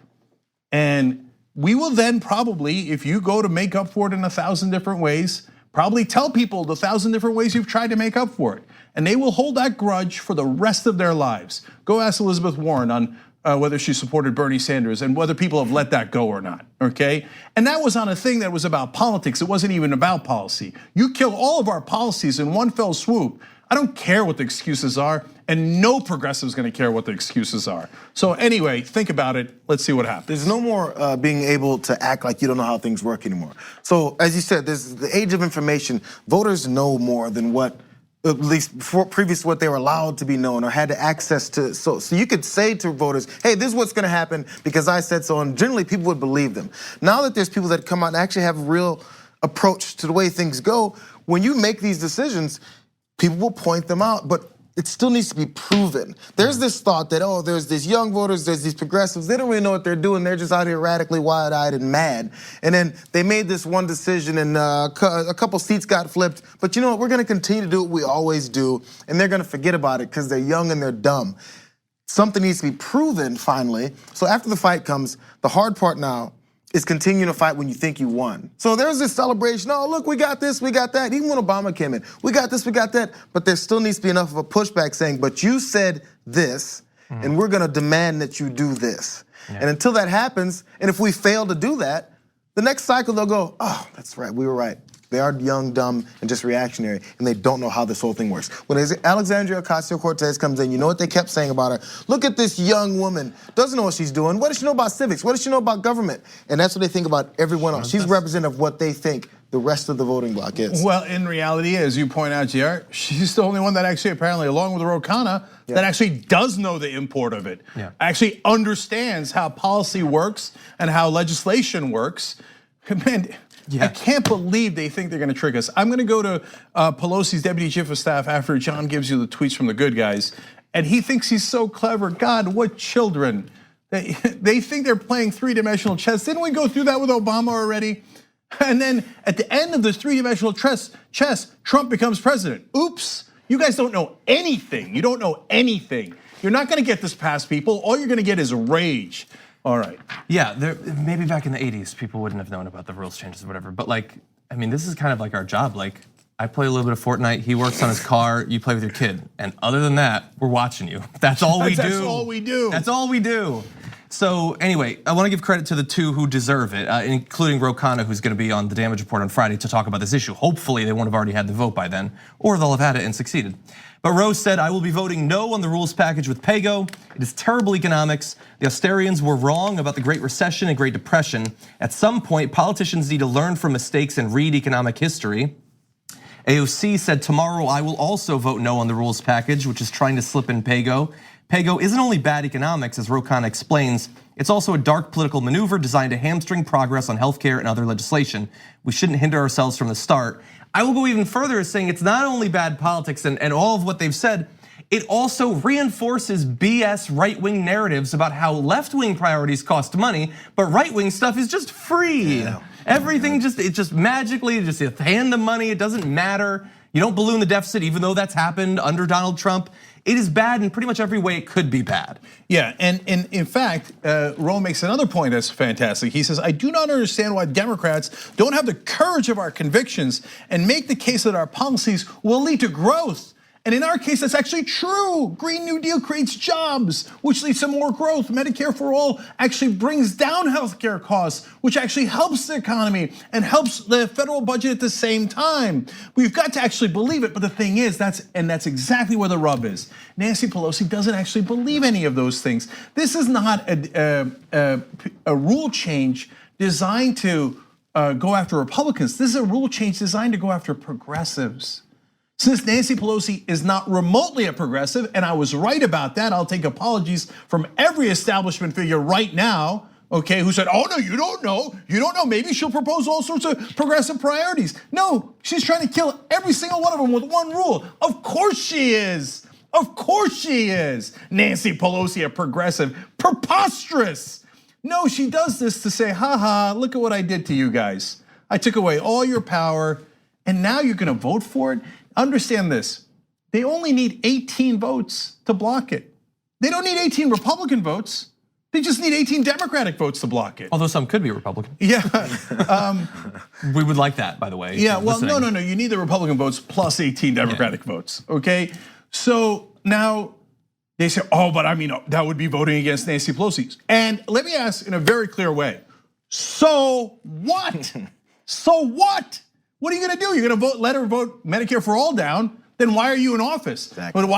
And we will then probably, if you go to make up for it in 1,000 different ways, probably tell people the 1,000 different ways you've tried to make up for it. And they will hold that grudge for the rest of their lives. Go ask Elizabeth Warren on whether she supported Bernie Sanders and whether people have let that go or not, okay? And that was on a thing that was about politics. It wasn't even about policy. You kill all of our policies in one fell swoop. I don't care what the excuses are, and no progressive is gonna care what the excuses are. So anyway, think about it. Let's see what happens. There's no more being able to act like you don't know how things work anymore. So as you said, there's the age of information. Voters know more than what, at least before, previous to what they were allowed to be known or had access to. So you could say to voters, hey, this is what's gonna happen because I said so, and generally people would believe them. Now that there's people that come out and actually have a real approach to the way things go, when you make these decisions, people will point them out, but it still needs to be proven. There's this thought that, oh, there's these young voters, there's these progressives, they don't really know what they're doing, they're just out here radically wide-eyed and mad. And then they made this one decision and a couple seats got flipped, but you know what, we're gonna continue to do what we always do, and they're gonna forget about it because they're young and they're dumb. Something needs to be proven finally. So after the fight comes, the hard part now is continuing to fight when you think you won. So there's this celebration, oh look, we got this, we got that. Even when Obama came in, we got this, we got that. But there still needs to be enough of a pushback saying, but you said this, and we're gonna demand that you do this. And until that happens, and if we fail to do that, the next cycle they'll go, oh, that's right, we were right. They are young, dumb, and just reactionary, and they don't know how this whole thing works. When Alexandria Ocasio-Cortez comes in, you know what they kept saying about her? Look at this young woman, doesn't know what she's doing. What does she know about civics? What does she know about government? And that's what they think about everyone else. She's representative of what they think the rest of the voting bloc is. Well, in reality, as you point out, JR, she's the only one that actually apparently, along with Ro Khanna, that actually does know the import of it. Actually understands how policy works and how legislation works. Man, I can't believe they think they're gonna trick us. I'm gonna go to Pelosi's deputy chief of staff after John gives you the tweets from the good guys, and he thinks he's so clever. God, what children. They think they're playing three-dimensional chess. Didn't we go through that with Obama already? And then at the end of this three-dimensional chess, Trump becomes president. Oops, you guys don't know anything. You don't know anything. You're not gonna get this past people. All you're gonna get is rage. All right. Yeah, maybe back in the 80s, people wouldn't have known about the rules changes or whatever. But like, I mean, this is kind of like our job. Like, I play a little bit of Fortnite, he works on his car, you play with your kid. And other than that, we're watching you. That's all we do. That's all we do. That's all we do. So anyway, I wanna give credit to the two who deserve it, including Ro Khanna, who's gonna be on the damage report on Friday to talk about this issue. Hopefully they won't have already had the vote by then, or they'll have had it and succeeded. But Ro said, I will be voting no on the rules package with PAYGO. It is terrible economics. The Austerians were wrong about the Great Recession and Great Depression. At some point, politicians need to learn from mistakes and read economic history. AOC said, tomorrow I will also vote no on the rules package, which is trying to slip in PAYGO. PAYGO isn't only bad economics, as Ro Khanna explains, it's also a dark political maneuver designed to hamstring progress on healthcare and other legislation. We shouldn't hinder ourselves from the start. I will go even further as saying it's not only bad politics and all of what they've said, it also reinforces BS right-wing narratives about how left-wing priorities cost money, but right-wing stuff is just free. Everything it just magically, just hand them money, it doesn't matter. You don't balloon the deficit, even though that's happened under Donald Trump. It is bad in pretty much every way it could be bad. Yeah, and in fact, Ro makes another point that's fantastic. He says, I do not understand why Democrats don't have the courage of our convictions and make the case that our policies will lead to growth. And in our case, that's actually true. Green New Deal creates jobs, which leads to more growth. Medicare for all actually brings down healthcare costs, which actually helps the economy and helps the federal budget at the same time. We've got to actually believe it, but the thing is, that's exactly where the rub is. Nancy Pelosi doesn't actually believe any of those things. This is not a rule change designed to go after Republicans. This is a rule change designed to go after progressives. Since Nancy Pelosi is not remotely a progressive, and I was right about that, I'll take apologies from every establishment figure right now, okay, who said, oh no, you don't know, maybe she'll propose all sorts of progressive priorities. No, she's trying to kill every single one of them with one rule. Of course she is, Nancy Pelosi, a progressive, preposterous. No, she does this to say, haha, look at what I did to you guys. I took away all your power, and now you're gonna vote for it? Understand this, they only need 18 votes to block it. They don't need 18 Republican votes. They just need 18 Democratic votes to block it. Although some could be Republican. Yeah. We would like that, by the way. Yeah, well, no, you need the Republican votes plus 18 Democratic votes, okay? So now, they say, oh, but I mean, that would be voting against Nancy Pelosi. And let me ask in a very clear way, so what? So what? What are you gonna do? You're gonna let her vote Medicare for all down, then why are you in office? Exactly. But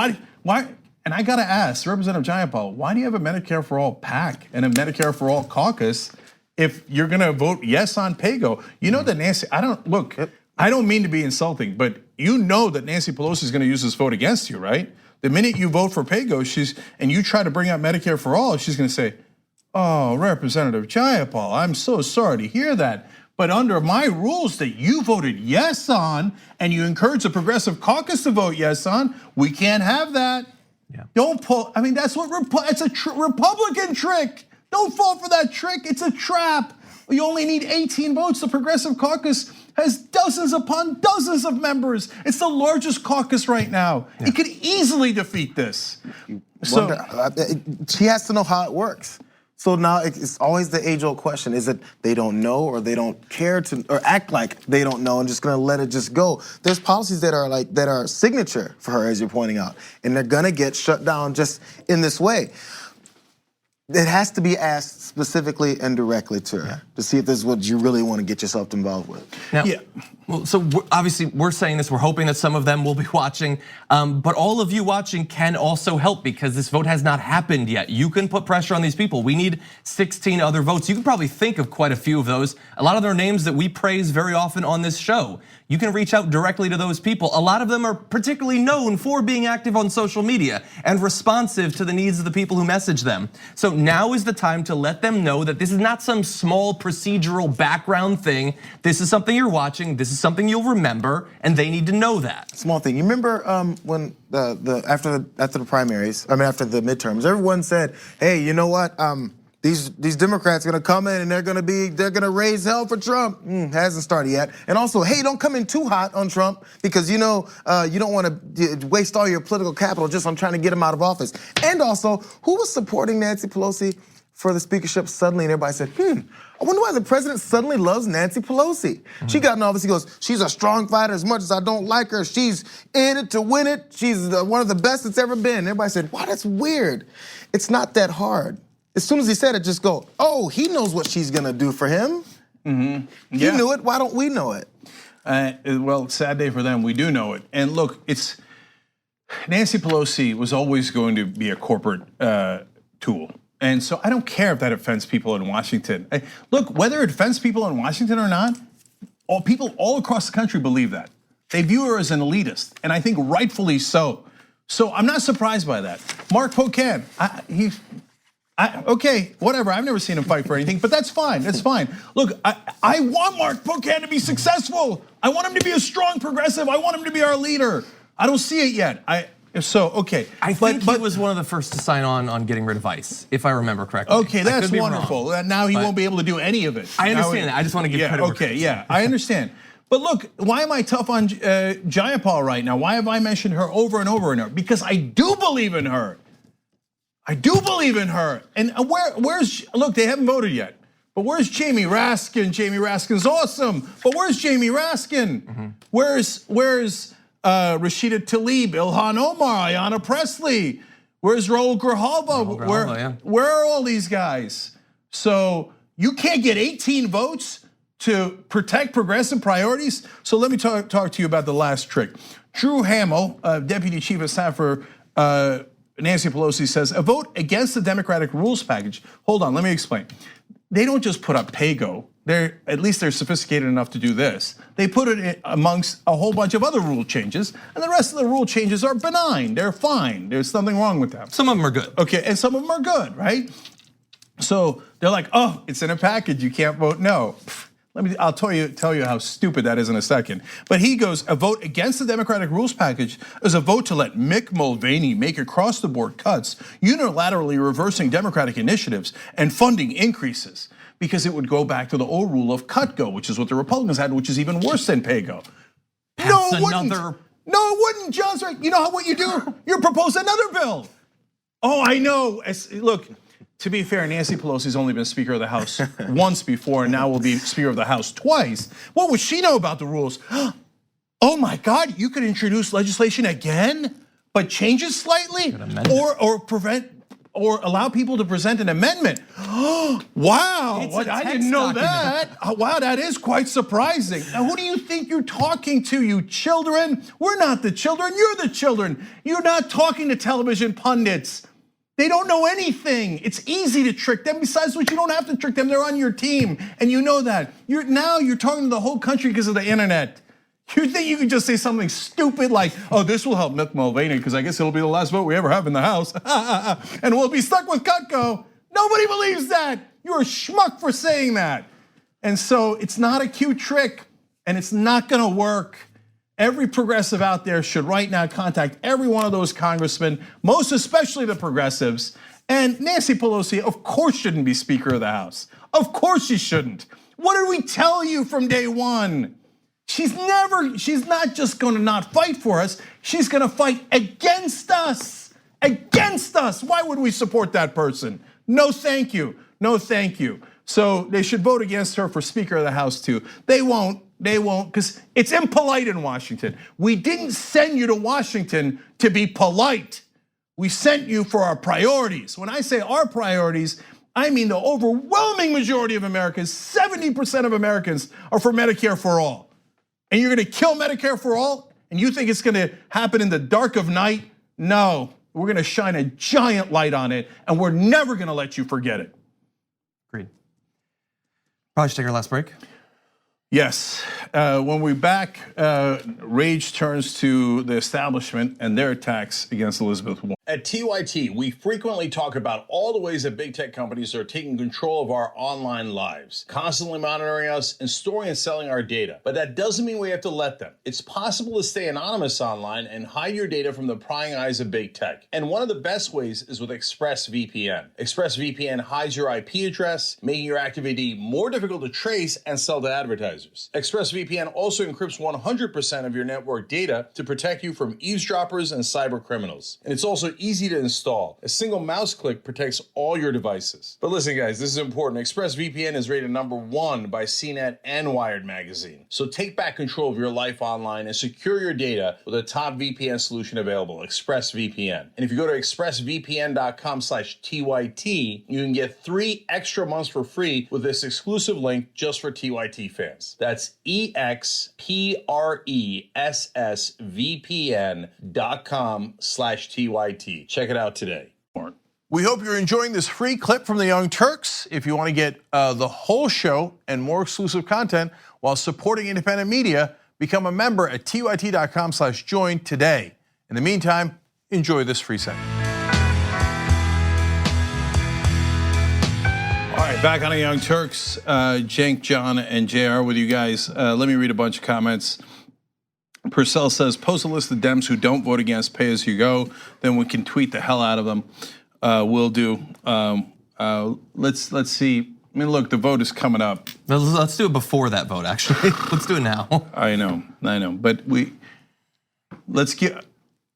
why? And I gotta ask, Representative Jayapal, why do you have a Medicare for all PAC and a Medicare for all caucus if you're gonna vote yes on PAYGO? You know that Nancy, I don't mean to be insulting, but you know that Nancy Pelosi is gonna use this vote against you, right? The minute you vote for PAYGO, and you try to bring out Medicare for all, she's gonna say, oh, Representative Jayapal, I'm so sorry to hear that. But under my rules that you voted yes on, and you encourage the Progressive Caucus to vote yes on, we can't have that. Yeah. Don't pull, I mean, that's what, it's a Republican trick. Don't fall for that trick, it's a trap. You only need 18 votes. The Progressive Caucus has dozens upon dozens of members. It's the largest caucus right now. Yeah. It could easily defeat this. She has to know how it works. So now it's always the age-old question: is it they don't know, or they don't care to, or act like they don't know and just gonna let it just go? There's policies that are signature for her, as you're pointing out, and they're gonna get shut down just in this way. It has to be asked specifically and directly to her to see if this is what you really want to get yourself involved with. Now, well, so obviously we're saying this, we're hoping that some of them will be watching, but all of you watching can also help because this vote has not happened yet. You can put pressure on these people. We need 16 other votes. You can probably think of quite a few of those. A lot of their names that we praise very often on this show. You can reach out directly to those people. A lot of them are particularly known for being active on social media and responsive to the needs of the people who message them. So now is the time to let them know that this is not some small procedural background thing. This is something you're watching, this is something you'll remember, and they need to know that. Small thing, you remember when after the primaries, after the midterms, everyone said, hey, you know what? These Democrats are gonna come in and they're gonna raise hell for Trump. Hasn't started yet. And also, hey, don't come in too hot on Trump because you know you don't want to waste all your political capital just on trying to get him out of office. And also, who was supporting Nancy Pelosi for the speakership suddenly? And everybody said, I wonder why the president suddenly loves Nancy Pelosi. She got in office, he goes, she's a strong fighter as much as I don't like her. She's in it to win it. She's one of the best it's ever been. Everybody said, wow, that's weird. It's not that hard. As soon as he said it, just go, oh, he knows what she's gonna do for him. He knew it, why don't we know it? Well, sad day for them, we do know it. And look, Nancy Pelosi was always going to be a corporate tool. And so I don't care if that offends people in Washington. Look, whether it offends people in Washington or not, people all across the country believe that. They view her as an elitist, and I think rightfully so. So I'm not surprised by that. Mark Pocan, okay, whatever, I've never seen him fight for anything, but that's fine, that's fine. Look, I want Mark Pocan to be successful. I want him to be a strong progressive. I want him to be our leader. I don't see it yet. Okay. I think he was one of the first to sign on getting rid of ICE, if I remember correctly. Okay, that's wonderful. Now he won't be able to do any of it. I understand that, I just want to give credit. Okay, yeah, I understand. But look, why am I tough on Jayapal right now? Why have I mentioned her over and over and over? Because I do believe in her. I do believe in her. And where's, look, they haven't voted yet. But where's Jamie Raskin? Jamie Raskin's awesome. But where's Jamie Raskin? Where's Rashida Tlaib, Ilhan Omar, Ayanna Pressley? Where's Raul Grijalva? Where are all these guys? So you can't get 18 votes to protect progressive priorities? So let me talk to you about the last trick. Drew Hamill, Deputy Chief of Staff for Nancy Pelosi, says a vote against the Democratic rules package. Hold on, let me explain. They don't just put up PAYGO. At least they're sophisticated enough to do this. They put it amongst a whole bunch of other rule changes, and the rest of the rule changes are benign. They're fine. There's nothing wrong with them. Some of them are good. Okay, and some of them are good, right? So they're like, oh, it's in a package. You can't vote no. I'll tell you how stupid that is in a second. But he goes, a vote against the Democratic rules package is a vote to let Mick Mulvaney make across-the-board cuts, unilaterally reversing Democratic initiatives and funding increases, because it would go back to the old rule of cut-go, which is what the Republicans had, which is even worse than PAYGO. No, it wouldn't. No, it wouldn't, John's right. You know what you do? You propose another bill. Oh, I know. Look. To be fair, Nancy Pelosi's only been Speaker of the House once before, and now will be Speaker of the House twice. What would she know about the rules? Oh my God, you could introduce legislation again? but change it slightly, or prevent. Or allow people to present an amendment. Wow, I didn't know that. Wow, that is quite surprising. Now, who do you think you're talking to, you children? We're not the children, you're the children. You're not talking to television pundits. They don't know anything. It's easy to trick them. Besides which, you don't have to trick them. They're on your team, and you know that. Now you're talking to the whole country because of the internet. You think you could just say something stupid like, oh, this will help Mitt Mulvaney because I guess it'll be the last vote we ever have in the House. And we'll be stuck with Cutco. Nobody believes that. You're a schmuck for saying that. And so it's not a cute trick and it's not gonna work. Every progressive out there should right now contact every one of those congressmen, most especially the progressives. And Nancy Pelosi, of course, shouldn't be Speaker of the House. Of course she shouldn't. What did we tell you from day one? She's not just gonna not fight for us, she's gonna fight against us. Against us. Why would we support that person? No, thank you. No, thank you. So they should vote against her for Speaker of the House too. They won't, because it's impolite in Washington. We didn't send you to Washington to be polite. We sent you for our priorities. When I say our priorities, I mean the overwhelming majority of Americans, 70% of Americans are for Medicare for all. And you're gonna kill Medicare for all? And you think it's gonna happen in the dark of night? No, we're gonna shine a giant light on it and we're never gonna let you forget it. Agreed. Probably should take our last break. Yes, when we're back, rage turns to the establishment and their attacks against Elizabeth Warren. At TYT, we frequently talk about all the ways that big tech companies are taking control of our online lives, constantly monitoring us and storing and selling our data. But that doesn't mean we have to let them. It's possible to stay anonymous online and hide your data from the prying eyes of big tech. And one of the best ways is with ExpressVPN. ExpressVPN hides your IP address, making your active ID more difficult to trace and sell to advertisers. ExpressVPN also encrypts 100% of your network data to protect you from eavesdroppers and cyber criminals. And it's also easy to install. A single mouse click protects all your devices. But listen, guys, this is important. ExpressVPN is rated #1 by CNET and Wired magazine. So take back control of your life online and secure your data with a top VPN solution available, ExpressVPN. And if you go to expressvpn.com/TYT, you can get 3 extra months for free with this exclusive link just for TYT fans. That's expressvpn.com/TYT. Check it out today. We hope you're enjoying this free clip from the Young Turks. If you want to get the whole show and more exclusive content while supporting independent media, become a member at tyt.com/join today. In the meantime, enjoy this free segment. All right, back on the Young Turks. Cenk, John, and JR with you guys. Let me read a bunch of comments. Purcell says, post a list of Dems who don't vote against pay as you go, then we can tweet the hell out of them. Will do. Let's see. I mean, look, the vote is coming up. Let's do it before that vote, actually. Let's do it now. I know. But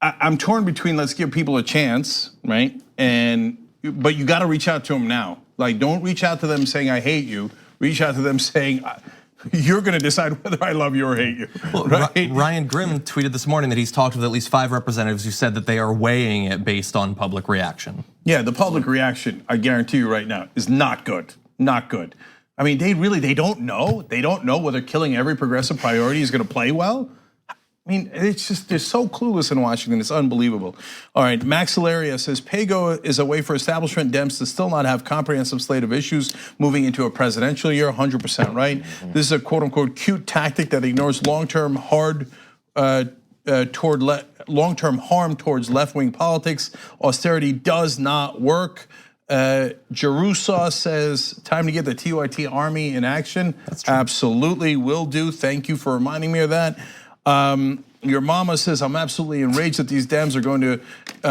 I'm torn between let's give people a chance, right? But you gotta reach out to them now. Like, don't reach out to them saying, I hate you. Reach out to them saying, you're gonna decide whether I love you or hate you. Well, right? Ryan Grimm tweeted this morning that he's talked with at least 5 representatives who said that they are weighing it based on public reaction. Yeah, the public reaction, I guarantee you right now, is not good, not good. I mean, they don't know. They don't know whether killing every progressive priority is gonna play well. I mean, it's just, they're so clueless in Washington, it's unbelievable. All right, Max Hilaria says, PAYGO is a way for establishment Dems to still not have comprehensive slate of issues moving into a presidential year, 100% right. This is a quote unquote cute tactic that ignores long-term harm towards left-wing politics. Austerity does not work. Jerusa says, time to get the TYT army in action. Absolutely, will do. Thank you for reminding me of that. Your mama says, I'm absolutely enraged that these Dems are going to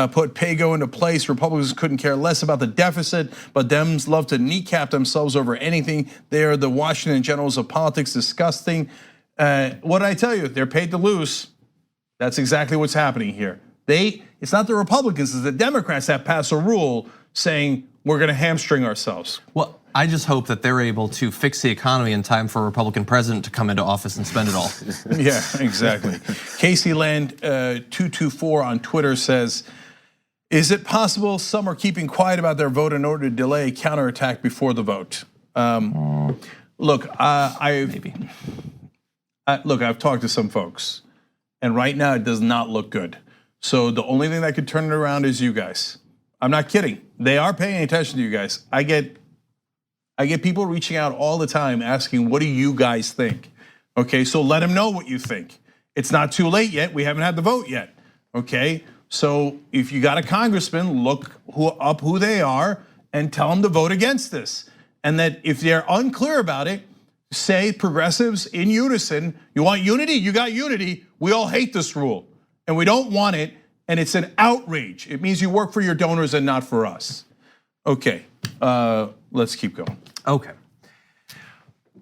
put PAYGO into place. Republicans couldn't care less about the deficit, but Dems love to kneecap themselves over anything. They are the Washington Generals of politics, disgusting. What did I tell you? They're paid to lose. That's exactly what's happening here. It's not the Republicans, it's the Democrats that pass a rule saying we're going to hamstring ourselves. Well, I just hope that they're able to fix the economy in time for a Republican president to come into office and spend it all. Yeah, exactly. Casey Land 224 on Twitter says, is it possible some are keeping quiet about their vote in order to delay a counterattack before the vote? Look, I've talked to some folks, and right now it does not look good. So the only thing that could turn it around is you guys. I'm not kidding. They are paying attention to you guys. I get people reaching out all the time asking, what do you guys think? Okay, so let them know what you think. It's not too late yet. We haven't had the vote yet. Okay, so if you got a congressman, look up who they are and tell them to vote against this. And that if they're unclear about it, say progressives in unison, you want unity? You got unity. We all hate this rule and we don't want it. And it's an outrage. It means you work for your donors and not for us. Okay, let's keep going. Okay.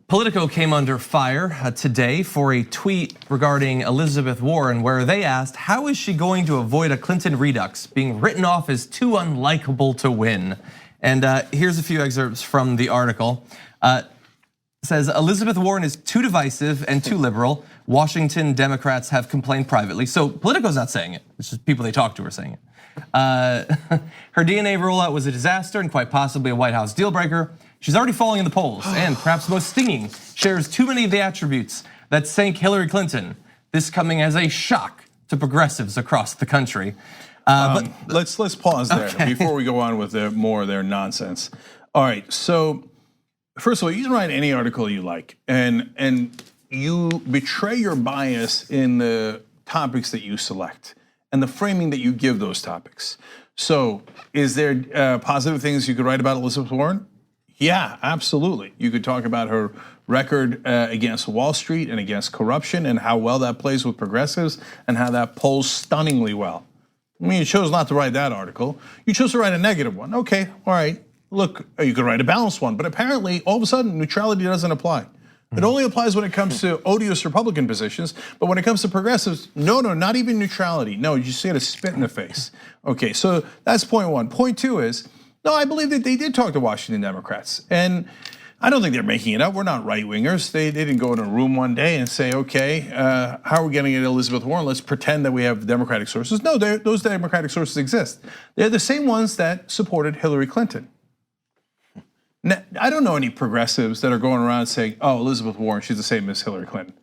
Politico came under fire today for a tweet regarding Elizabeth Warren, where they asked, how is she going to avoid a Clinton redux, being written off as too unlikable to win? And here's a few excerpts from the article. It says, Elizabeth Warren is too divisive and too liberal. Washington Democrats have complained privately. So Politico's not saying it. It's just people they talk to are saying it. Her DNA rollout was a disaster and quite possibly a White House deal breaker. She's already falling in the polls, and perhaps most stinging, shares too many of the attributes that sank Hillary Clinton. This coming as a shock to progressives across the country. But let's pause there before we go on with more of their nonsense. All right, so first of all, you can write any article you like, and you betray your bias in the topics that you select and the framing that you give those topics. So, is there positive things you could write about Elizabeth Warren? Yeah, absolutely. You could talk about her record against Wall Street and against corruption and how well that plays with progressives and how that polls stunningly well. I mean, you chose not to write that article. You chose to write a negative one. Okay, all right. Look, you could write a balanced one, but apparently all of a sudden neutrality doesn't apply. It only applies when it comes to odious Republican positions, but when it comes to progressives, no, not even neutrality. No, you just get a spit in the face. Okay, so that's point one. Point two is, no, I believe that they did talk to Washington Democrats, and I don't think they're making it up. We're not right wingers. They didn't go in a room one day and say, okay, how are we getting at Elizabeth Warren? Let's pretend that we have Democratic sources. No, those Democratic sources exist. They're the same ones that supported Hillary Clinton. Now, I don't know any progressives that are going around saying, oh, Elizabeth Warren, she's the same as Hillary Clinton.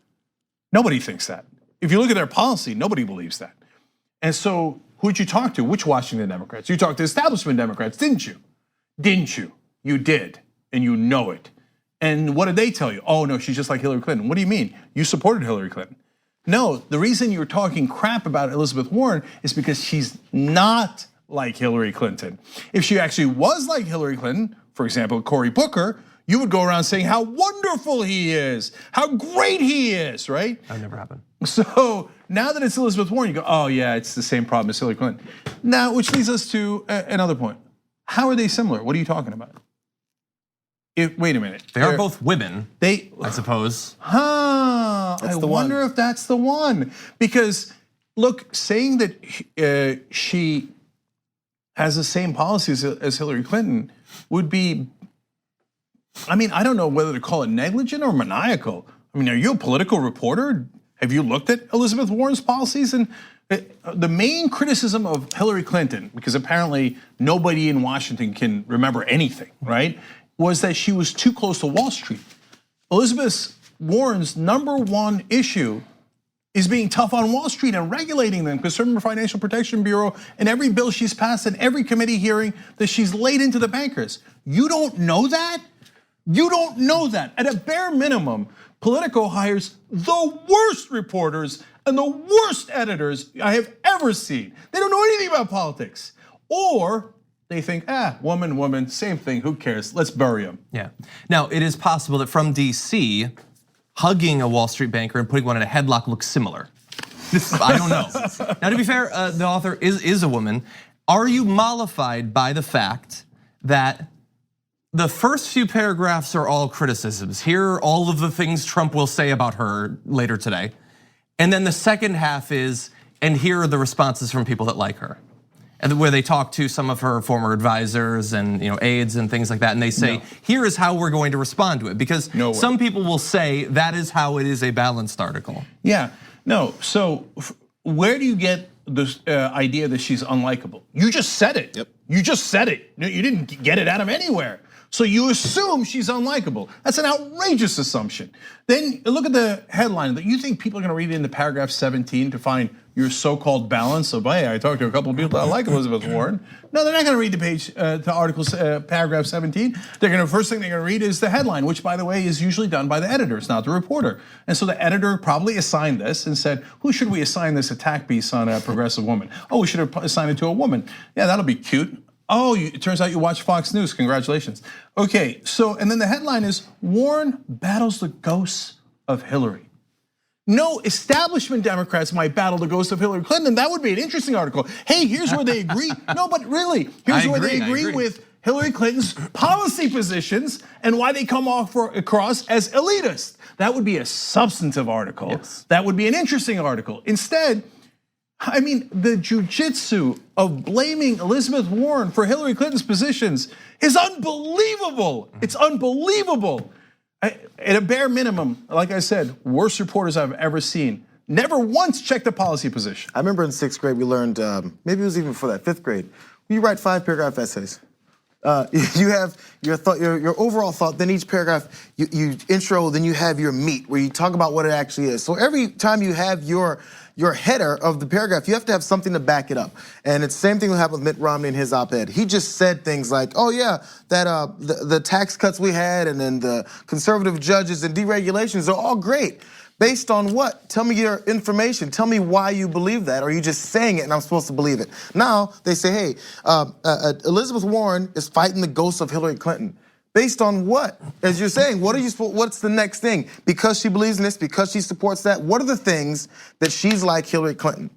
Nobody thinks that. If you look at their policy, nobody believes that. And so who'd you talk to? Which Washington Democrats? You talked to establishment Democrats, didn't you? Didn't you? You did, and you know it. And what did they tell you? Oh no, she's just like Hillary Clinton. What do you mean? You supported Hillary Clinton. No, the reason you're talking crap about Elizabeth Warren is because she's not like Hillary Clinton. If she actually was like Hillary Clinton, for example, Cory Booker, you would go around saying how wonderful he is, how great he is, right? That would never happen. So now that it's Elizabeth Warren, you go, oh yeah, it's the same problem as Hillary Clinton. Now, which leads us to another point. How are they similar? What are you talking about? Wait a minute. They are both women, I suppose. I wonder if that's the one. Because look, saying that she has the same policies as Hillary Clinton would be, I mean, I don't know whether to call it negligent or maniacal. I mean, are you a political reporter? Have you looked at Elizabeth Warren's policies? And the main criticism of Hillary Clinton, because apparently nobody in Washington can remember anything, right? Was that she was too close to Wall Street. Elizabeth Warren's #1 issue is being tough on Wall Street and regulating them. Consumer Financial Protection Bureau and every bill she's passed and every committee hearing that she's laid into the bankers. You don't know that? You don't know that. At a bare minimum, Politico hires the worst reporters and the worst editors I have ever seen. They don't know anything about politics. Or they think, woman, same thing, who cares? Let's bury them. Yeah. Now, it is possible that from DC, hugging a Wall Street banker and putting one in a headlock looks similar. I don't know. Now, to be fair, the author is a woman. Are you mollified by the fact that the first few paragraphs are all criticisms? Here are all of the things Trump will say about her later today. And then the second half is, and here are the responses from people that like her. and where they talk to some of her former advisors and aides and things like that, and they say, here is how we're going to respond to it, because some people will say that is how it is a balanced article. Yeah, no, so where do you get this idea that she's unlikable? You just said it. Yep. You just said it. You didn't get it out of anywhere. So you assume she's unlikable. That's an outrageous assumption. Then look at the headline. That you think people are going to read it into paragraph 17 to find your so-called balance of, hey, I talked to a couple of people that like Elizabeth Warren. No, they're not going to read the page to articles, paragraph 17. First thing they're going to read is the headline, which, by the way, is usually done by the editor. It's not the reporter. And so the editor probably assigned this and said, who should we assign this attack piece on a progressive woman? Oh, we should have assigned it to a woman. Yeah, that'll be cute. Oh, it turns out you watch Fox News. Congratulations. Okay, so and then the headline is Warren battles the ghosts of Hillary. No, establishment Democrats might battle the ghost of Hillary Clinton. That would be an interesting article. Hey, here's where they agree. No, but really, here's where they agree with Hillary Clinton's policy positions and why they come across as elitist. That would be a substantive article. Yes. That would be an interesting article. Instead, I mean, the jujitsu of blaming Elizabeth Warren for Hillary Clinton's positions is unbelievable. It's unbelievable. At a bare minimum, like I said, worst reporters I've ever seen. Never once checked a policy position. I remember in 6th grade we learned, maybe it was even before that, 5th grade. You write 5-paragraph essays. You have your thought, your overall thought. Then each paragraph, you intro. Then you have your meat, where you talk about what it actually is. So every time you have your header of the paragraph, you have to have something to back it up. And it's the same thing that happened with Mitt Romney in his op-ed. He just said things like, "Oh yeah, that the tax cuts we had, and then the conservative judges and deregulations are all great." Based on what? Tell me your information. Tell me why you believe that. Or are you just saying it and I'm supposed to believe it? Now they say, hey, Elizabeth Warren is fighting the ghost of Hillary Clinton. Based on what? As you're saying, what's the next thing? Because she believes in this, because she supports that, what are the things that she's like Hillary Clinton?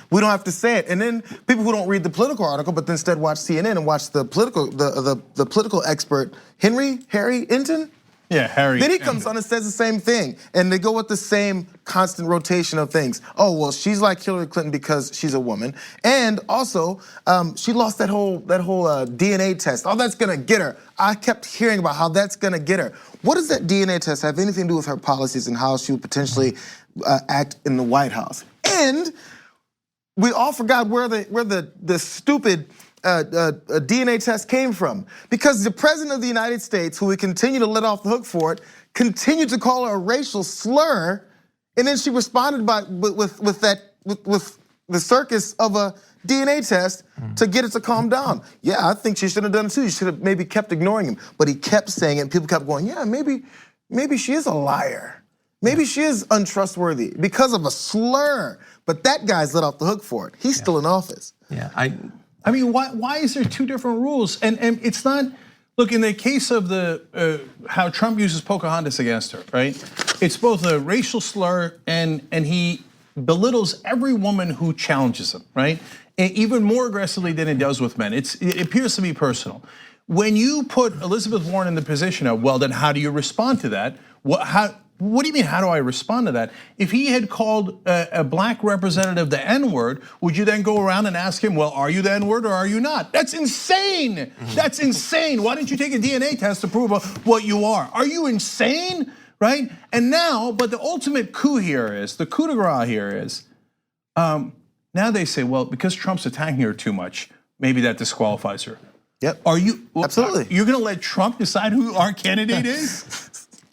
We don't have to say it. And then people who don't read the political article, but instead watch CNN and watch the political expert, Harry Hinton? Yeah, Harry. Then he comes on and says the same thing, and they go with the same constant rotation of things. Oh, well, she's like Hillary Clinton because she's a woman, and also she lost that whole DNA test. Oh, that's gonna get her. I kept hearing about how that's gonna get her. What does that DNA test have anything to do with her policies and how she would potentially act in the White House? And we all forgot where the stupid a DNA test came from, because the president of the United States, who we continue to let off the hook for it, continued to call her a racial slur, and then she responded with the circus of a DNA test to get it to calm down. Yeah, I think she should have done it too. You should have maybe kept ignoring him, but he kept saying it, and people kept going, yeah, maybe she is a liar. Maybe she is untrustworthy because of a slur. But that guy's let off the hook for it. He's still in office. Yeah, I mean, why is there two different rules? And it's not, look, in the case of how Trump uses Pocahontas against her, right? It's both a racial slur and he belittles every woman who challenges him, right? And even more aggressively than it does with men. It appears to be personal. When you put Elizabeth Warren in the position of, well, then how do you respond to that? What do you mean, how do I respond to that? If he had called a black representative the N-word, would you then go around and ask him, well, are you the N-word or are you not? That's insane. That's insane. Why didn't you take a DNA test to prove what you are? Are you insane, right? And now, but the ultimate coup here is, the coup de grace here is, now they say, well, because Trump's attacking her too much, maybe that disqualifies her. Yep. Are you? Absolutely. You're gonna let Trump decide who our candidate is?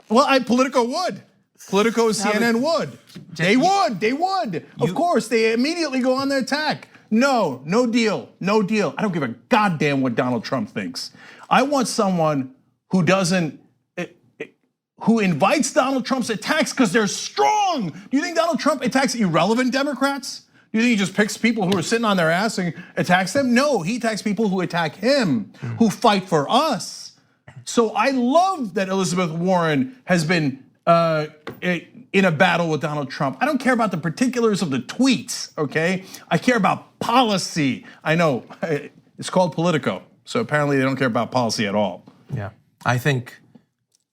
Well, Politico would. Politico, CNN would. They would. Of course, they immediately go on the attack. No deal. I don't give a goddamn what Donald Trump thinks. I want someone who who invites Donald Trump's attacks because they're strong. Do you think Donald Trump attacks irrelevant Democrats? Do you think he just picks people who are sitting on their ass and attacks them? No, he attacks people who attack him, who fight for us. So I love that Elizabeth Warren has been in a battle with Donald Trump. I don't care about the particulars of the tweets, okay? I care about policy. I know, it's called Politico, so apparently they don't care about policy at all. Yeah, I think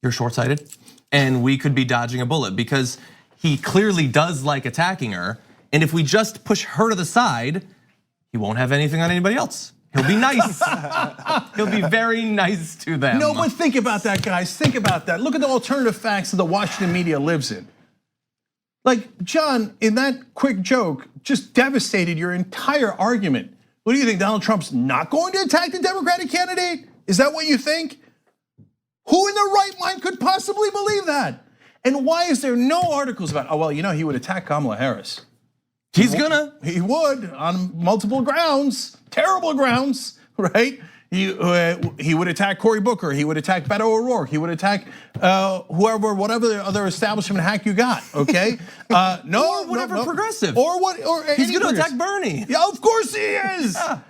you're short-sighted, and we could be dodging a bullet because he clearly does like attacking her, and if we just push her to the side, he won't have anything on anybody else. He'll be nice. He'll be very nice to them. No, but think about that, guys. Think about that. Look at the alternative facts that the Washington media lives in. Like, John, in that quick joke, just devastated your entire argument. What do you think, Donald Trump's not going to attack the Democratic candidate? Is that what you think? Who in their right mind could possibly believe that? And why is there no articles about, oh, well, you know, he would attack Kamala Harris. He's gonna. He would on multiple grounds, terrible grounds, right? He would attack Cory Booker. He would attack Beto O'Rourke. He would attack whatever other establishment hack you got. Okay, no, or whatever progressive, or what, or he's gonna attack Bernie. Yeah, of course he is. Yeah.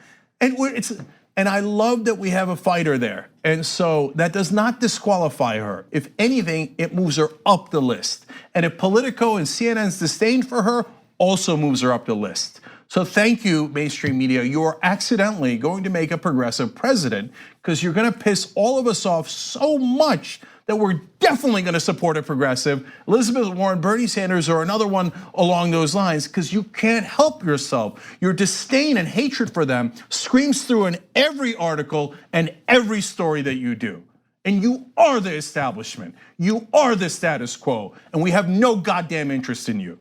And I love that we have a fighter there, and so that does not disqualify her. If anything, it moves her up the list. And if Politico and CNN's disdain for her also moves her up the list. So thank you, mainstream media. You are accidentally going to make a progressive president because you're gonna piss all of us off so much that we're definitely gonna support a progressive. Elizabeth Warren, Bernie Sanders, or another one along those lines, because you can't help yourself. Your disdain and hatred for them screams through in every article and every story that you do. And you are the establishment. You are the status quo, and we have no goddamn interest in you.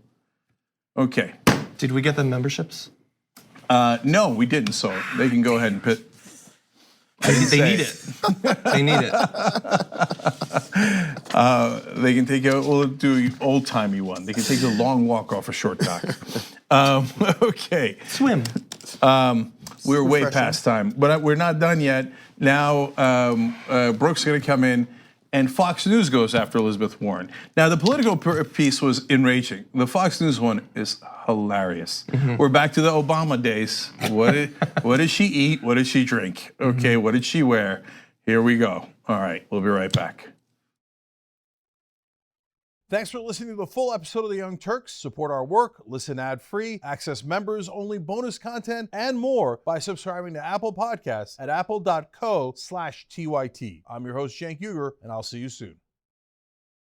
Okay. Did we get the memberships? No, we didn't. So they can go ahead and put. They need it. They need it. They can take a. We'll do old timey one. They can take a long walk off a short dock. Okay. Swim. We're way past time, but we're not done yet. Now Brooke's going to come in. And Fox News goes after Elizabeth Warren. Now, the Politico piece was enraging. The Fox News one is hilarious. We're back to the Obama days. What did she eat? What did she drink? Okay, what did she wear? Here we go. All right, we'll be right back. Thanks for listening to the full episode of The Young Turks. Support our work, listen ad-free, access members-only bonus content, and more by subscribing to Apple Podcasts at apple.co/TYT. I'm your host, Cenk Uygur, and I'll see you soon.